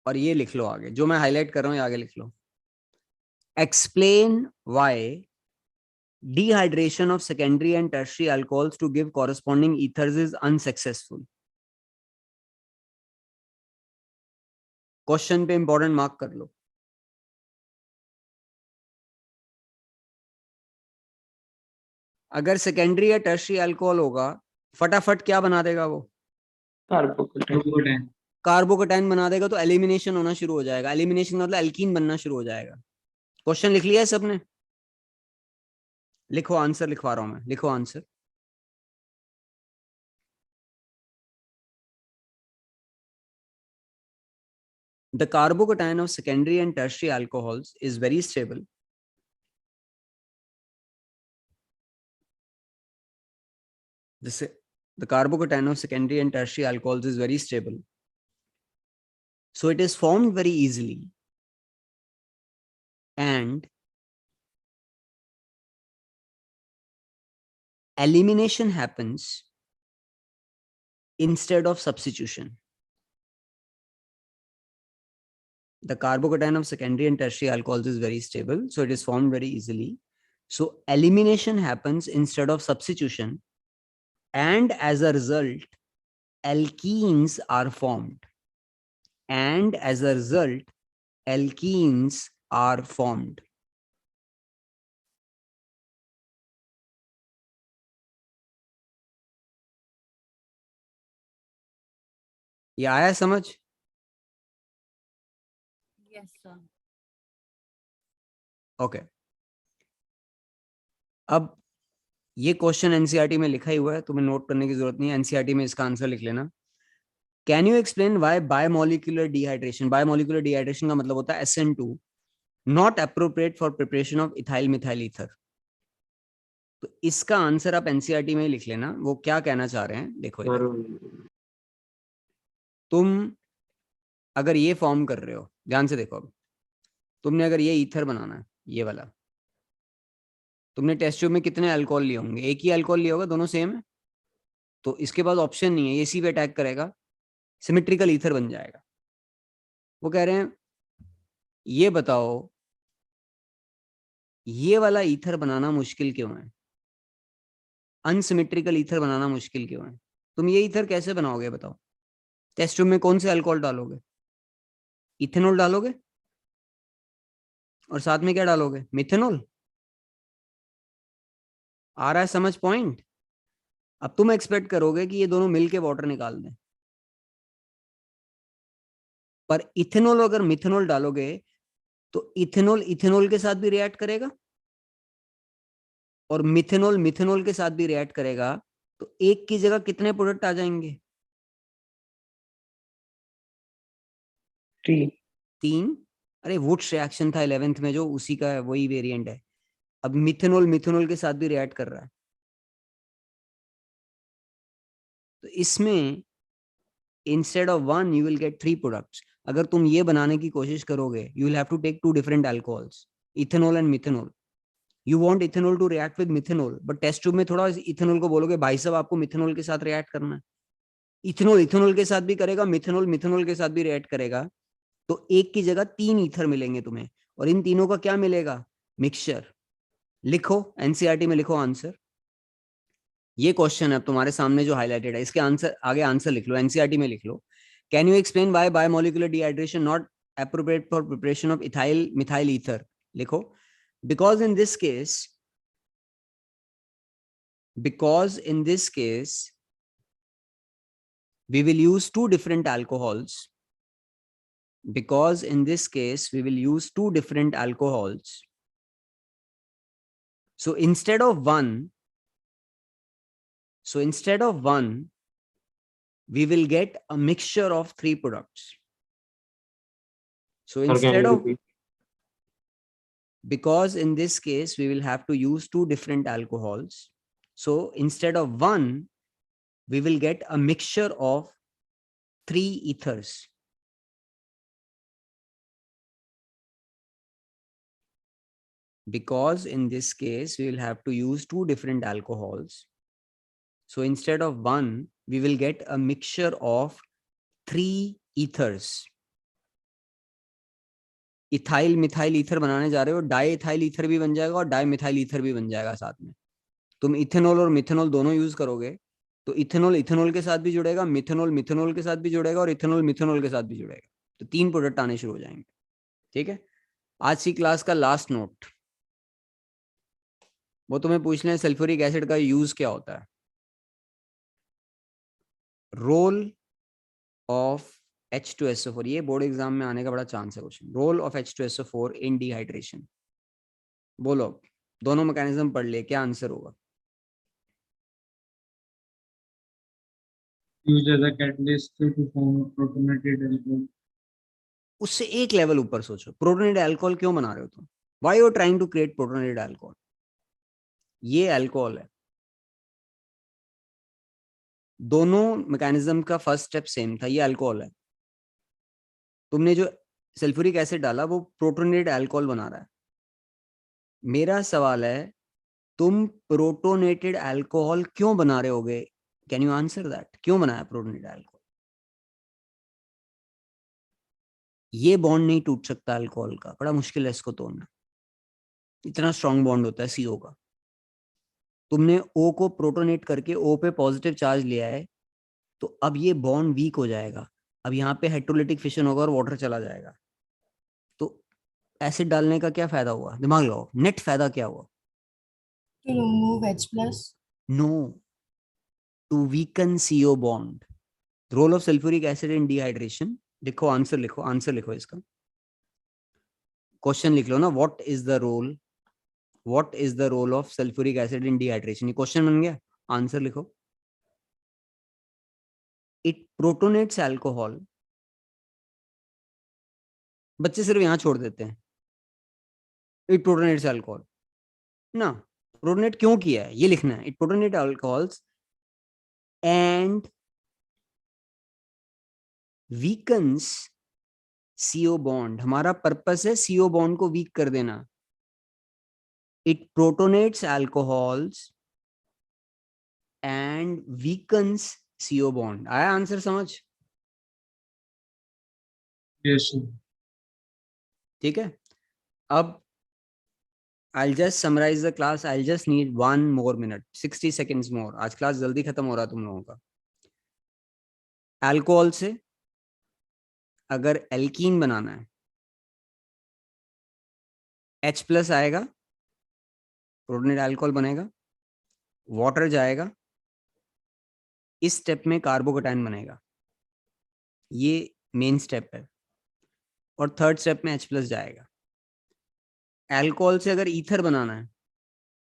और ये लिख लो आगे जो मैं हाईलाइट कर रहा हूं, ये आगे लिख लो. Explain why dehydration of secondary and tertiary alcohols to give corresponding ethers is unsuccessful. Question पे इंपॉर्टेंट मार्क कर लो. अगर सेकेंडरी या टर्शियरी अल्कोहल होगा फटाफट क्या बना देगा वो? Carbocation. कार्बोकैटायन बना देगा, तो एलिमिनेशन होना शुरू हो जाएगा। एलिमिनेशन मतलब एल्कीन बनना शुरू हो जाएगा। क्वेश्चन लिख लिया है सबने? लिखो आंसर, लिखवा रहा हूं मैं, लिखो answer. The carbocation of secondary and tertiary alcohols is very stable. The carbocation of secondary and tertiary alcohols is very stable. So it is formed very easily, and elimination happens instead of substitution. The carbocation of secondary and tertiary alcohols is very stable, so it is formed very easily. So elimination happens instead of substitution, and as a result, alkenes are formed. And as a result, alkenes are formed. ये आया समझ? Yes, sir. Okay अब ये question NCERT में लिखा ही हुआ है, तुम्हें नोट करने की जरूरत नहीं है, एनसीईआरटी में इसका आंसर लिख लेना। Can you explain why bimolecular dehydration? Biomolecular dehydration का मतलब होता है SN2 not appropriate for preparation of ethyl methyl ether. तो इसका आंसर आप एनसीईआरटी में ही लिख लेना। वो क्या कहना चाह रहे हैं देखो इधर। तुम अगर ये फॉर्म कर रहे हो, ध्यान से देखो, अब तुमने अगर ये ईथर बनाना है, ये वाला, तुमने टेस्ट ट्यूब में कितने अल्कोहल लिए होंगे? एक ही अल्कोहल लिया होगा, दोनों सेम है, तो इसके पास ऑप्शन नहीं है, ये इसी पे अटैक करेगा, सिमेट्रिकल ईथर बन जाएगा। वो कह रहे हैं ये बताओ ये वाला ईथर बनाना मुश्किल क्यों है? अनसिमेट्रिकल ईथर बनाना मुश्किल क्यों है? तुम ये ईथर कैसे बनाओगे बताओ? टेस्ट ट्यूब में कौन से अल्कोहल डालोगे? इथेनॉल डालोगे, और साथ में क्या डालोगे? मिथेनॉल। आ रहा है समझ पॉइंट? अब तुम एक्सपेक्ट करोगे कि ये दोनों मिलके वाटर निकाल दें, पर इथेनॉल अगर मिथेनॉल डालोगे तो इथेनॉल इथेनॉल के साथ भी रिएक्ट करेगा और मिथेनॉल मिथेनॉल के साथ भी रिएक्ट करेगा, तो एक की जगह कितने प्रोडक्ट आ जाएंगे? 3. 3। अरे वुड्स रिएक्शन था 11th में जो, उसी का वही वेरिएंट है। अब मिथेनॉल मिथेनॉल के साथ भी रिएक्ट कर रहा है, तो इसमें instead of 1 you will get 3 products. अगर तुम ये बनाने की कोशिश करोगे, you will have to take 2 different alcohols, ethanol and methanol. You want ethanol to react with methanol, but test tube में थोड़ा इथेनॉल को बोलोगे भाई साहब आपको मिथेनॉल के साथ रिएक्ट करना है। इथेनॉल इथेनॉल के साथ भी करेगा, मिथेनॉल मिथेनॉल के साथ भी रिएक्ट करेगा, तो एक की जगह 3 ईथर मिलेंगे तुम्हें, और इन तीनों का क्या मिलेगा? मिक्सचर। लिखो एनसीईआरटी में, लिखो आंसर। ये क्वेश्चन है तुम्हारे सामने जो हाईलाइटेड है, इसके आंसर आगे आंसर लिख लो, एनसीईआरटी में लिख लो। Can you explain why bimolecular dehydration not appropriate for preparation of ethyl methyl ether? लिखो because in this case we will use two different alcohols. Because in this case we will use two different alcohols, so instead of one we will get a mixture of 3 products. So instead of, because in this case we will have to use 2 different alcohols, so instead of 1 we will get a mixture of 3 ethers. Because in this case we will have to use 2 different alcohols, so instead of 1 we will get a mixture of 3 ethers. Ethyl methyl ether बनाने जा रहे हो, di ethyl ether भी बन जाएगा और di methyl ether भी बन जाएगा साथ में। तुम इथेनॉल और मिथेनॉल दोनों यूज करोगे, तो इथेनॉल इथेनॉल के साथ भी जुड़ेगा, मिथेनॉल मिथेनॉल के साथ भी जुड़ेगा, और इथेनॉल मिथेनॉल के साथ भी जुड़ेगा, तो 3 प्रोडक्ट आने शुरू हो जाएंगे। ठीक है, आज की क्लास का लास्ट नोट, वो तुम्हें पूछ लें सल्फ्यूरिक एसिड का यूज क्या होता है। रोल ऑफ H2SO4, ये बोर्ड एग्जाम में आने का बड़ा चांस है question. Role of H2SO4 in dehydration. बोलो, दोनों मैकेनिज्म पढ़ लिए, क्या आंसर होगा? Used as a catalyst to form protonated alcohol. उससे एक लेवल ऊपर सोचो, प्रोटोनेटेड अल्कोहल क्यों बना रहे हो तुम? Why you are trying to create protonated alcohol? ये अल्कोहल है। दोनों मैकेनिज्म का फर्स्ट स्टेप सेम था, ये अल्कोहल है। तुमने जो सल्फ्यूरिक एसिड डाला वो प्रोटोनेटेड अल्कोहल बना रहा है। मेरा सवाल है, तुम प्रोटोनेटेड अल्कोहल क्यों बना रहे होगे? Can you answer that? क्यों बनाया प्रोटोनेटेड अल्कोहल? ये बॉन्ड नहीं टूट सकता अल्कोहल का, बड़ा मुश्किल है इसको तोड़ना, इतना स्ट्रॉन्ग बॉन्ड होता है CO का। तुमने O को प्रोटोनेट करके O पे पॉजिटिव चार्ज लिया है, तो अब ये बॉन्ड वीक हो जाएगा। अब यहाँ पे हाइड्रोलिटिक फिशन होगा और वाटर चला जाएगा। तो एसिड डालने का क्या फायदा हुआ? दिमाग लगाओ, नेट फायदा क्या हुआ? To remove H plus. No, to weaken CO bond. Role of sulphuric acid in dehydration. लिखो आंसर, लिखो आंसर, लिखो इसका क्वेश्चन लिख लो ना। What is the role of sulphuric acid in dehydration? ये क्वेश्चन बन गया, आंसर लिखो। It protonates alcohol. बच्चे सिर्फ यहां छोड़ देते हैं, इट प्रोटोनेट्स अल्कोहल ना। प्रोटोनेट क्यों किया है ये लिखना है। It protonate alcohols and weakens CO bond. हमारा पर्पस है CO बॉन्ड को वीक कर देना। It protonates alcohols and weakens CO bond. आया आंसर समझ? Yes, sir. ठीक है, अब I'll just summarize the class. I'll just need 1 more minute, 60 seconds more. आज क्लास जल्दी खत्म हो रहा तुम लोगों का। अल्कोहल से अगर एल्कीन बनाना है, H प्लस आएगा, प्रोटोनेटेड अल्कोहल बनेगा, वाटर जाएगा, इस स्टेप में कार्बोकेटायन बनेगा। ये मेन स्टेप है। और थर्ड स्टेप में H प्लस जाएगा। अल्कोहल से अगर ईथर बनाना है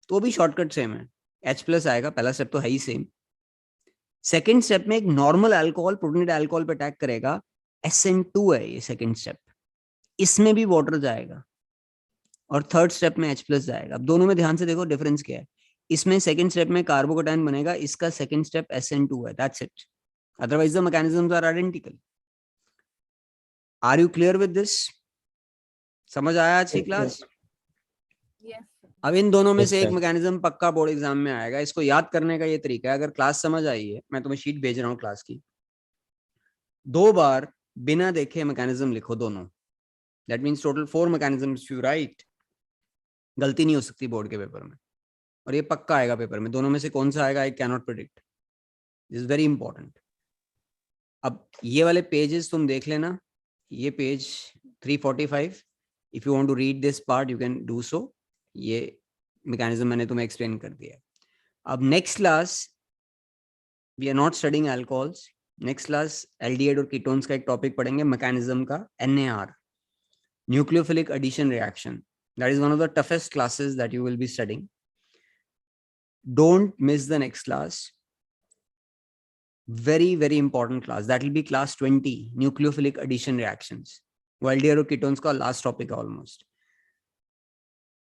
तो भी शॉर्टकट सेम है, H प्लस आएगा, पहला स्टेप तो है ही सेम। सेकेंड स्टेप में एक नॉर्मल अल्कोहल प्रोटोनेटेड अल्कोहल पे अटैक करेगा, SN2 है ये सेकेंड स्टेप, इसमें भी वाटर जाएगा और थर्ड स्टेप में H प्लस जाएगा। अब दोनों में ध्यान से देखो डिफरेंस क्या है। इसमें सेकेंड स्टेप में कार्बोकेटायन बनेगा, इसका सेकेंड स्टेप SN2 है, that's it. Otherwise the mechanisms are identical. Are you clear with this? समझ आया आज की क्लास? Yes. अब इन दोनों में से एक मैकेनिज्म पक्का बोर्ड एग्जाम में आएगा। इसको याद करने का ये तरीका है, अगर क्लास समझ आई है, मैं तुम्हें शीट भेज रहा हूँ क्लास की, 2 बार बिना देखे मैकेनिज्म लिखो दोनों। That means total 4 mechanisms you right. गलती नहीं हो सकती बोर्ड के पेपर में, और ये पक्का आएगा पेपर में। दोनों में से कौन सा आएगा I can not predict, this is very important. अब ये वाले पेजेस तुम देख लेना, ये page 345, if you want to read this part you can do so. ये मैकेनिज्म मैंने तुम्हें एक्सप्लेन कर दिया। अब next class we are not studying alcohols. Next class aldehyde और कीटोन्स का एक टॉपिक पढ़ेंगे, मैकेनिज्म का, NAR, nucleophilic addition reaction. That is one of the toughest classes that you will be studying. Don't miss the next class, very important class. That will be class 20, nucleophilic addition reactions. वो aldehyde और ketones का last topic है almost.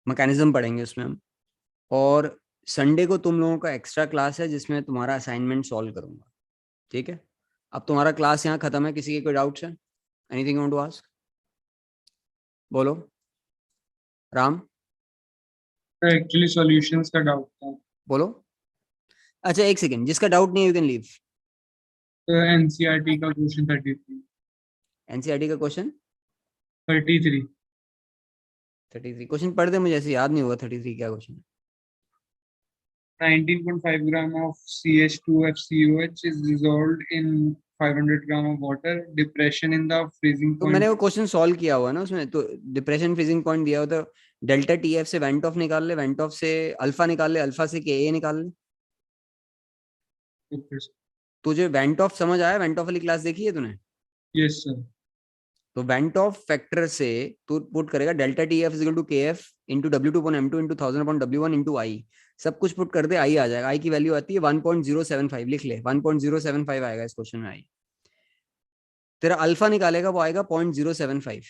Mechanism पढ़ेंगे उसमें हम। और Sunday को तुम लोगों का एक्स्ट्रा क्लास है जिसमें तुम्हारा असाइनमेंट सॉल्व करूंगा, ठीक है? अब तुम्हारा क्लास यहाँ खत्म है। किसी के कोई डाउट्स है? Anything you want to ask? बोलो राम। Actually, solutions का doubt था। बोलो। अच्छा एक सेकेंड, जिसका डाउट नहीं है यू कैन लीव। NCERT का क्वेश्चन 33। NCERT का क्वेश्चन 33। 33 क्वेश्चन पढ़ दे, मुझे ऐसे याद नहीं हुआ 33 क्या क्वेश्चन है। 19.5 gram of CH2FCOH is dissolved in 500 gram of water. Depression in the freezing तो point. मैंने वो क्वेश्चन सॉल्व किया हुआ ना उसमें, तो डिप्रेशन फ्रीजिंग पॉइंट दिया हुआ, तो डेल्टा TF से वेंट ऑफ निकाल ले, वेंट ऑफ से अल्फा निकाल ले, अल्फा से KA निकाल ले। Okay, sir. तुझे वेंट ऑफ समझ आया? वेंट ऑफ वाली क्लास देखी है तूने? Yes, sir. तो वेंट ऑफ फैक्टर से तू पुट करेगा delta T F equal to K F into W two upon M two into 1000 upon W one into I. सब कुछ पुट कर दे, आई आ जाएगा। आई की वैल्यू आती है 1.075, लिख ले 1.075 आएगा इस क्वेश्चन में। आई तेरा अल्फा निकालेगा वो आएगा 0.075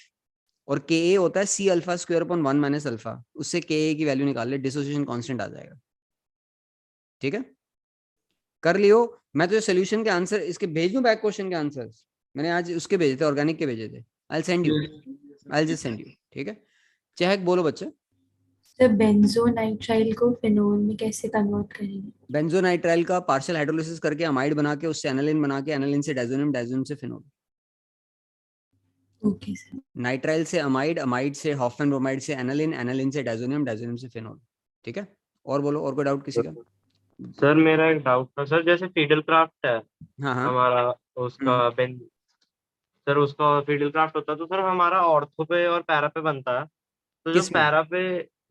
और के ए होता है C alpha square upon 1 minus alpha, उससे के ए की वैल्यू निकाल ले, डिसोसिएशन कांस्टेंट आ जाएगा। ठीक है, कर लियो। मैं तुझे सोल्यूशन के आंसर इसके भेज दूं, बैक क्वेश्चन के आंसर्स मैंने आज उसके भेजे थे, ऑर्गेनिक के भेजे थे। I send you, I just send you. ठीक है, चहक बोलो बच्चे। सर बेंजोनाइट्राइल को फिनोल में कैसे कन्वर्ट करेंगे? बेंजोनाइट्राइल का पार्शियल हाइड्रोलिसिस करके अमाइड बना के उससे एनालिन बना के, एनालिन से डायजोनियम, डायजोनियम से फिनोल। Okay sir. नाइट्राइल से अमाइड, अमाइड से हॉफमैन ब्रोमाइड से एनालिन, एनालिन से डायजोनियम, डायजोनियम से फिनोल। ठीक है, और बोलो, और कोई डाउट किसी का? सर मेरा एक डाउट था सर, जैसे फीडल क्राफ्ट है हाँ हाँ। हमारा, उसका बेन सर उसका फीडल क्राफ्ट होता है तो सर हमारा ऑर्थो पे और पैरा पे बनता है। तो जो किस में? पैरा पे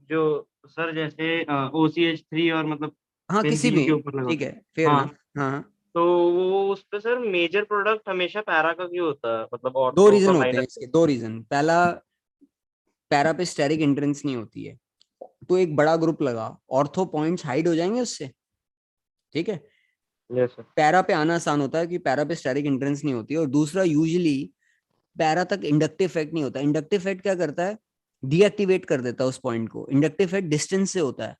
जो सर जैसे OCH3 और मतलब हाँ किसी बेंजीन भी, के ऊपर लगा। ठीक है, फेयर हाँ, ना। हाँ हाँ, तो वो उस पे सर मेजर प्रोडक्ट हमेशा पैरा का क्यों होता है, मतलब दो ऑर्थो का रीजन होते हैं माइनस? इसके, दो रीजन। पहला, पैरा पे स्टेरिक एंट्रेंस नहीं होती है, तो एक बड़ा ग्रुप लगा, ऑर्थो पॉइंट्स हाइड हो जाएंगे उससे। ठीक है, यस सर। पैरा पे आना आसान होता है कि पैरा पे स्टेरिक एंट्रेंस नहीं होती है। और दूसरा, यूजुअली पैरा तक इंडक्टिव इफेक्ट नहीं होता। इंडक्टिव इफेक्ट क्या करता है? डीएक्टिवेट कर देता है उस पॉइंट को। इंडक्टिव इफेक्ट डिस्टेंस से होता है।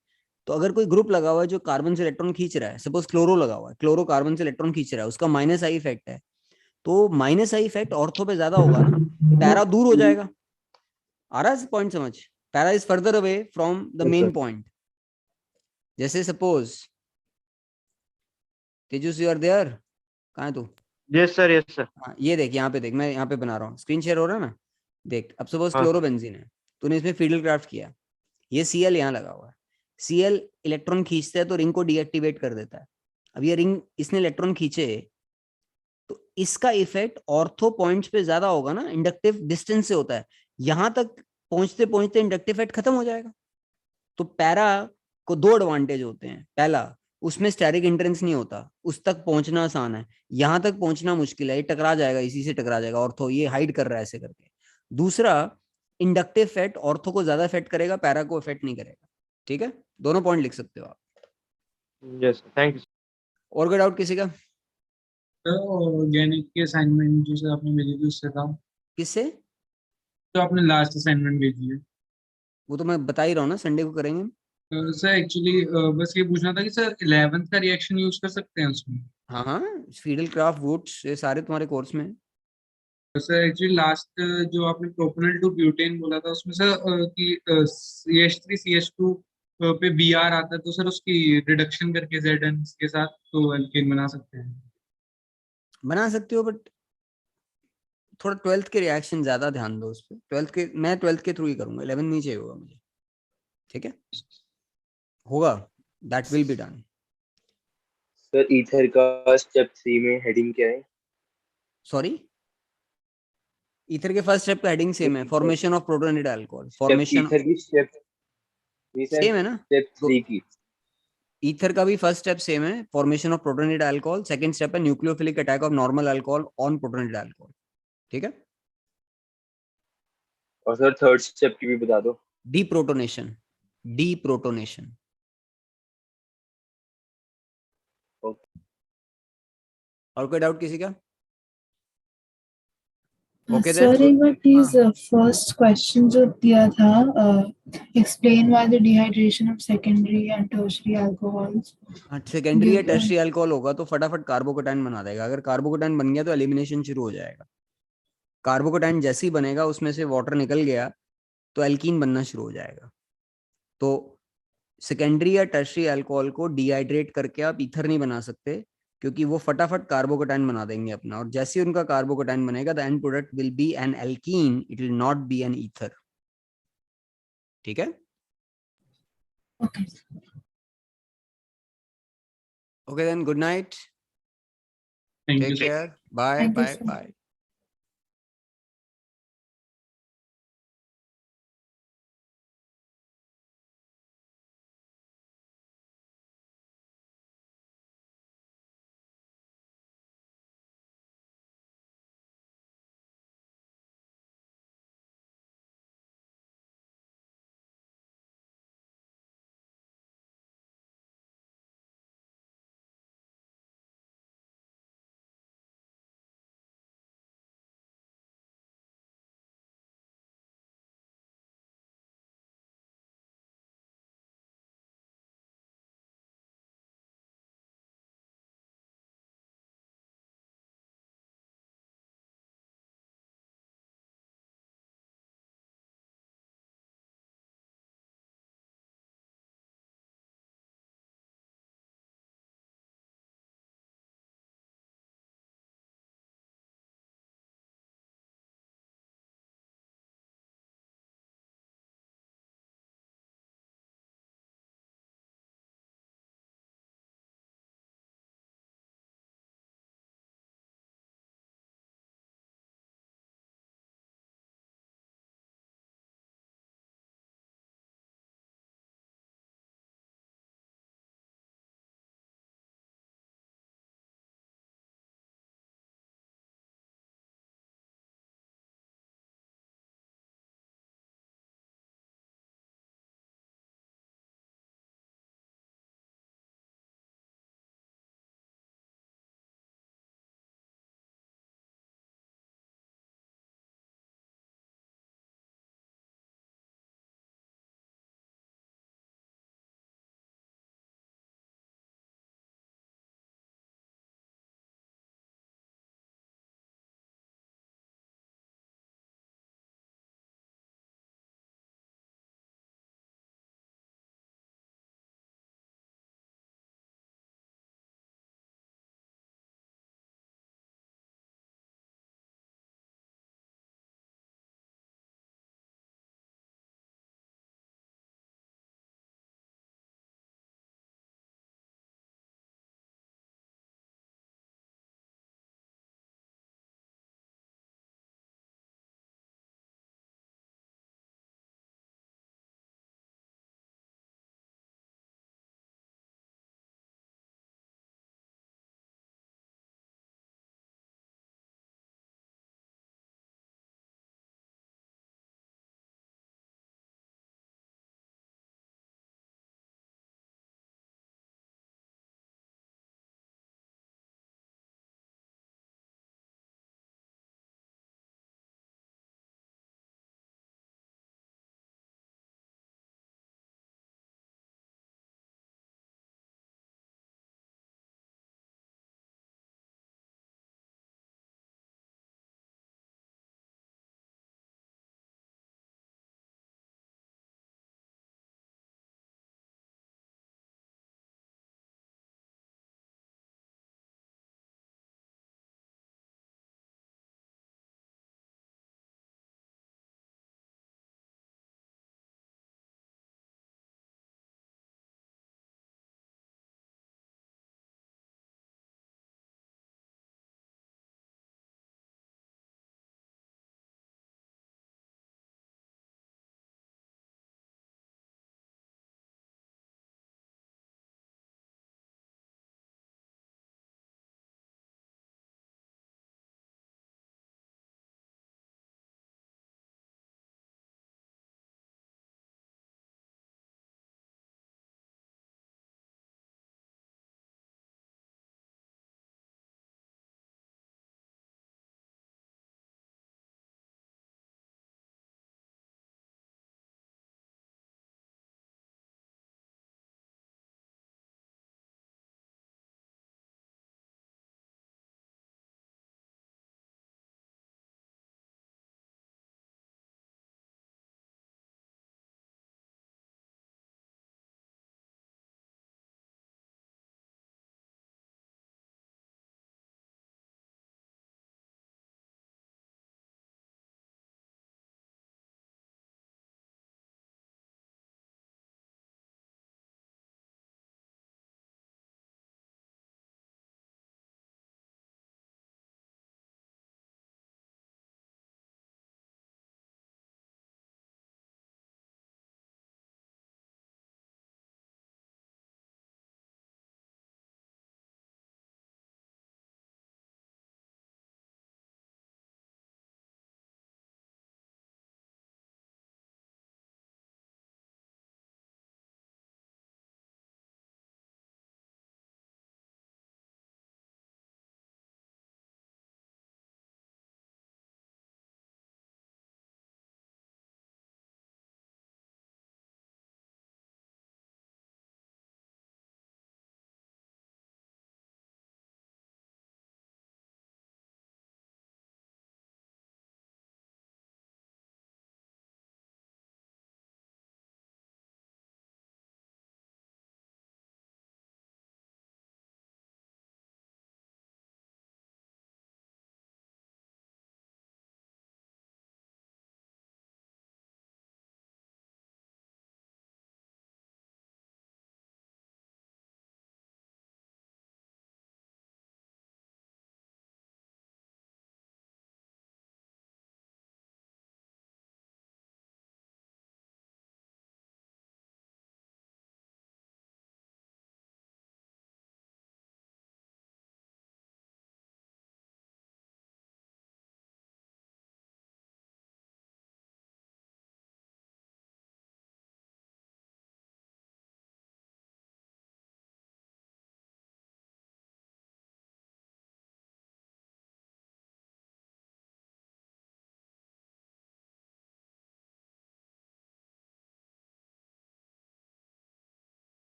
तो अगर कोई ग्रुप लगा हुआ है जो कार्बन से इलेक्ट्रॉन खींच रहा है, सपोज क्लोरो लगा हुआ है, क्लोरो कार्बन से इलेक्ट्रॉन खींच रहा है, उसका माइनस आई इफेक्ट है, तो माइनस आई इफेक्ट ऑर्थो पे ज्यादा होगा ना, पैरा दूर हो जाएगा। आ रहा है पॉइंट समझ? Para is further away from the main point. जैसे suppose Tejas, you are there, कहाँ है तू? Yes sir, yes sir. हाँ, ये देख, यहाँ पे देख, मैं यहाँ पे बना रहा हूँ, स्क्रीन शेयर हो रहा है ना। देख, अब सपोज हाँ क्लोरोबेंजीन है, तूने इसमें फीडल क्राफ्ट किया, ये Cl यहाँ लगा हुआ है। Cl इलेक्ट्रॉन खींचता है तो रिंग को डीएक्टिवेट कर देता है। अब ये रिंग इसने इलेक्ट्रॉन खींचे, तो इसका इफेक्ट ऑर्थो पॉइंट्स पे ज्यादा होगा ना, इंडक्टिव डिस्टेंस से होता है। यहां तक पहुंचते पहुंचते इंडक्टिव इफेक्ट खत्म हो जाएगा। तो पैरा को दो एडवांटेज होते हैं। पहला, उसमें स्टेरिक एंट्रेंस नहीं होता, उस तक पहुंचना आसान है। यहां तक पहुंचना मुश्किल है, ये टकरा जाएगा, इसी से टकरा जाएगा, ऑर्थो ये हाइड कर रहा है ऐसे करके। दूसरा, इंडक्टिव इफेक्ट ऑर्थो को ज्यादा इफेक्ट करेगा, पैरा को इफेक्ट नहीं करेगा। ठीक है, दोनों पॉइंट लिख सकते हो आप। Yes, thank you. और कोई डाउट किसी का? ऑर्गेनिक की असाइनमेंट जो सर आपने भेजी थी उससे था, किससे? तो आपने लास्ट असाइनमेंट भेजी है। वो तो मैं बता ही रहा हूँ ना, संडे को करेंगे। सर एक्चुअली बस ये पूछना था कि सर 11th का रिएक्शन यूज कर सकते हैं उसमें? हाँ हाँ, फीडल क्राफ्ट, वुड्स, ये सारे तुम्हारे कोर्स में है। तो सर एक्चुअली लास्ट जो आपने प्रोपेनॉल टू ब्यूटेन बोला था उसमें सर कि CH3 CH2 पे Br आता है, तो सर उसकी रिडक्शन करके Zn के साथ तो एल्केन बना सकते हैं। बना सकते हो, बट थोड़ा 12th के रिएक्शन ज्यादा ध्यान दो उस पर। 12th के, मैं 12th के थ्रू ही करूंगा, 11th नहीं चाहिए होगा मुझे। ठीक है, होगा, that will be done. Sir ether का स्टेप 3 में हेडिंग क्या है? सॉरी, ईथर के फर्स्ट स्टेप का हेडिंग सेम है, formation of protonated alcohol. Formation ether की स्टेप सेम है ना, स्टेप 3 की। ईथर का भी फर्स्ट स्टेप सेम है, formation of protonated alcohol. Second step है nucleophilic attack of normal alcohol on protonated alcohol. ठीक है, और सर थर्ड स्टेप की भी बता दो। Deprotonation, deprotonation. और कोई डाउट किसी का? ओके देन, सर एक बार प्लीज फर्स्ट क्वेश्चन जो दिया था, explain why the dehydration of secondary and tertiary alcohols. Secondary या टर्शियरी अल्कोहल होगा तो फटाफट कार्बोकेटाइन बना देगा। अगर कार्बोकेटाइन बन गया तो एलिमिनेशन शुरू हो जाएगा। कार्बोकेटाइन जैसे ही बनेगा, उसमें से वाटर निकल गया तो एल्कीन बनना शुरू हो जाएगा। तो सेकेंडरी या टर्शियरी अल्कोहल को डिहाइड्रेट करके आप ईथर नहीं बना सकते, क्योंकि वो फटाफट कार्बोकेटाइन बना देंगे अपना। और जैसे ही उनका कार्बोकेटाइन बनेगा, the end product will be an alkene, it will not be an ether. ठीक है, okay okay then, good night, thank take you. Care, bye Thank you, bye sir. Bye.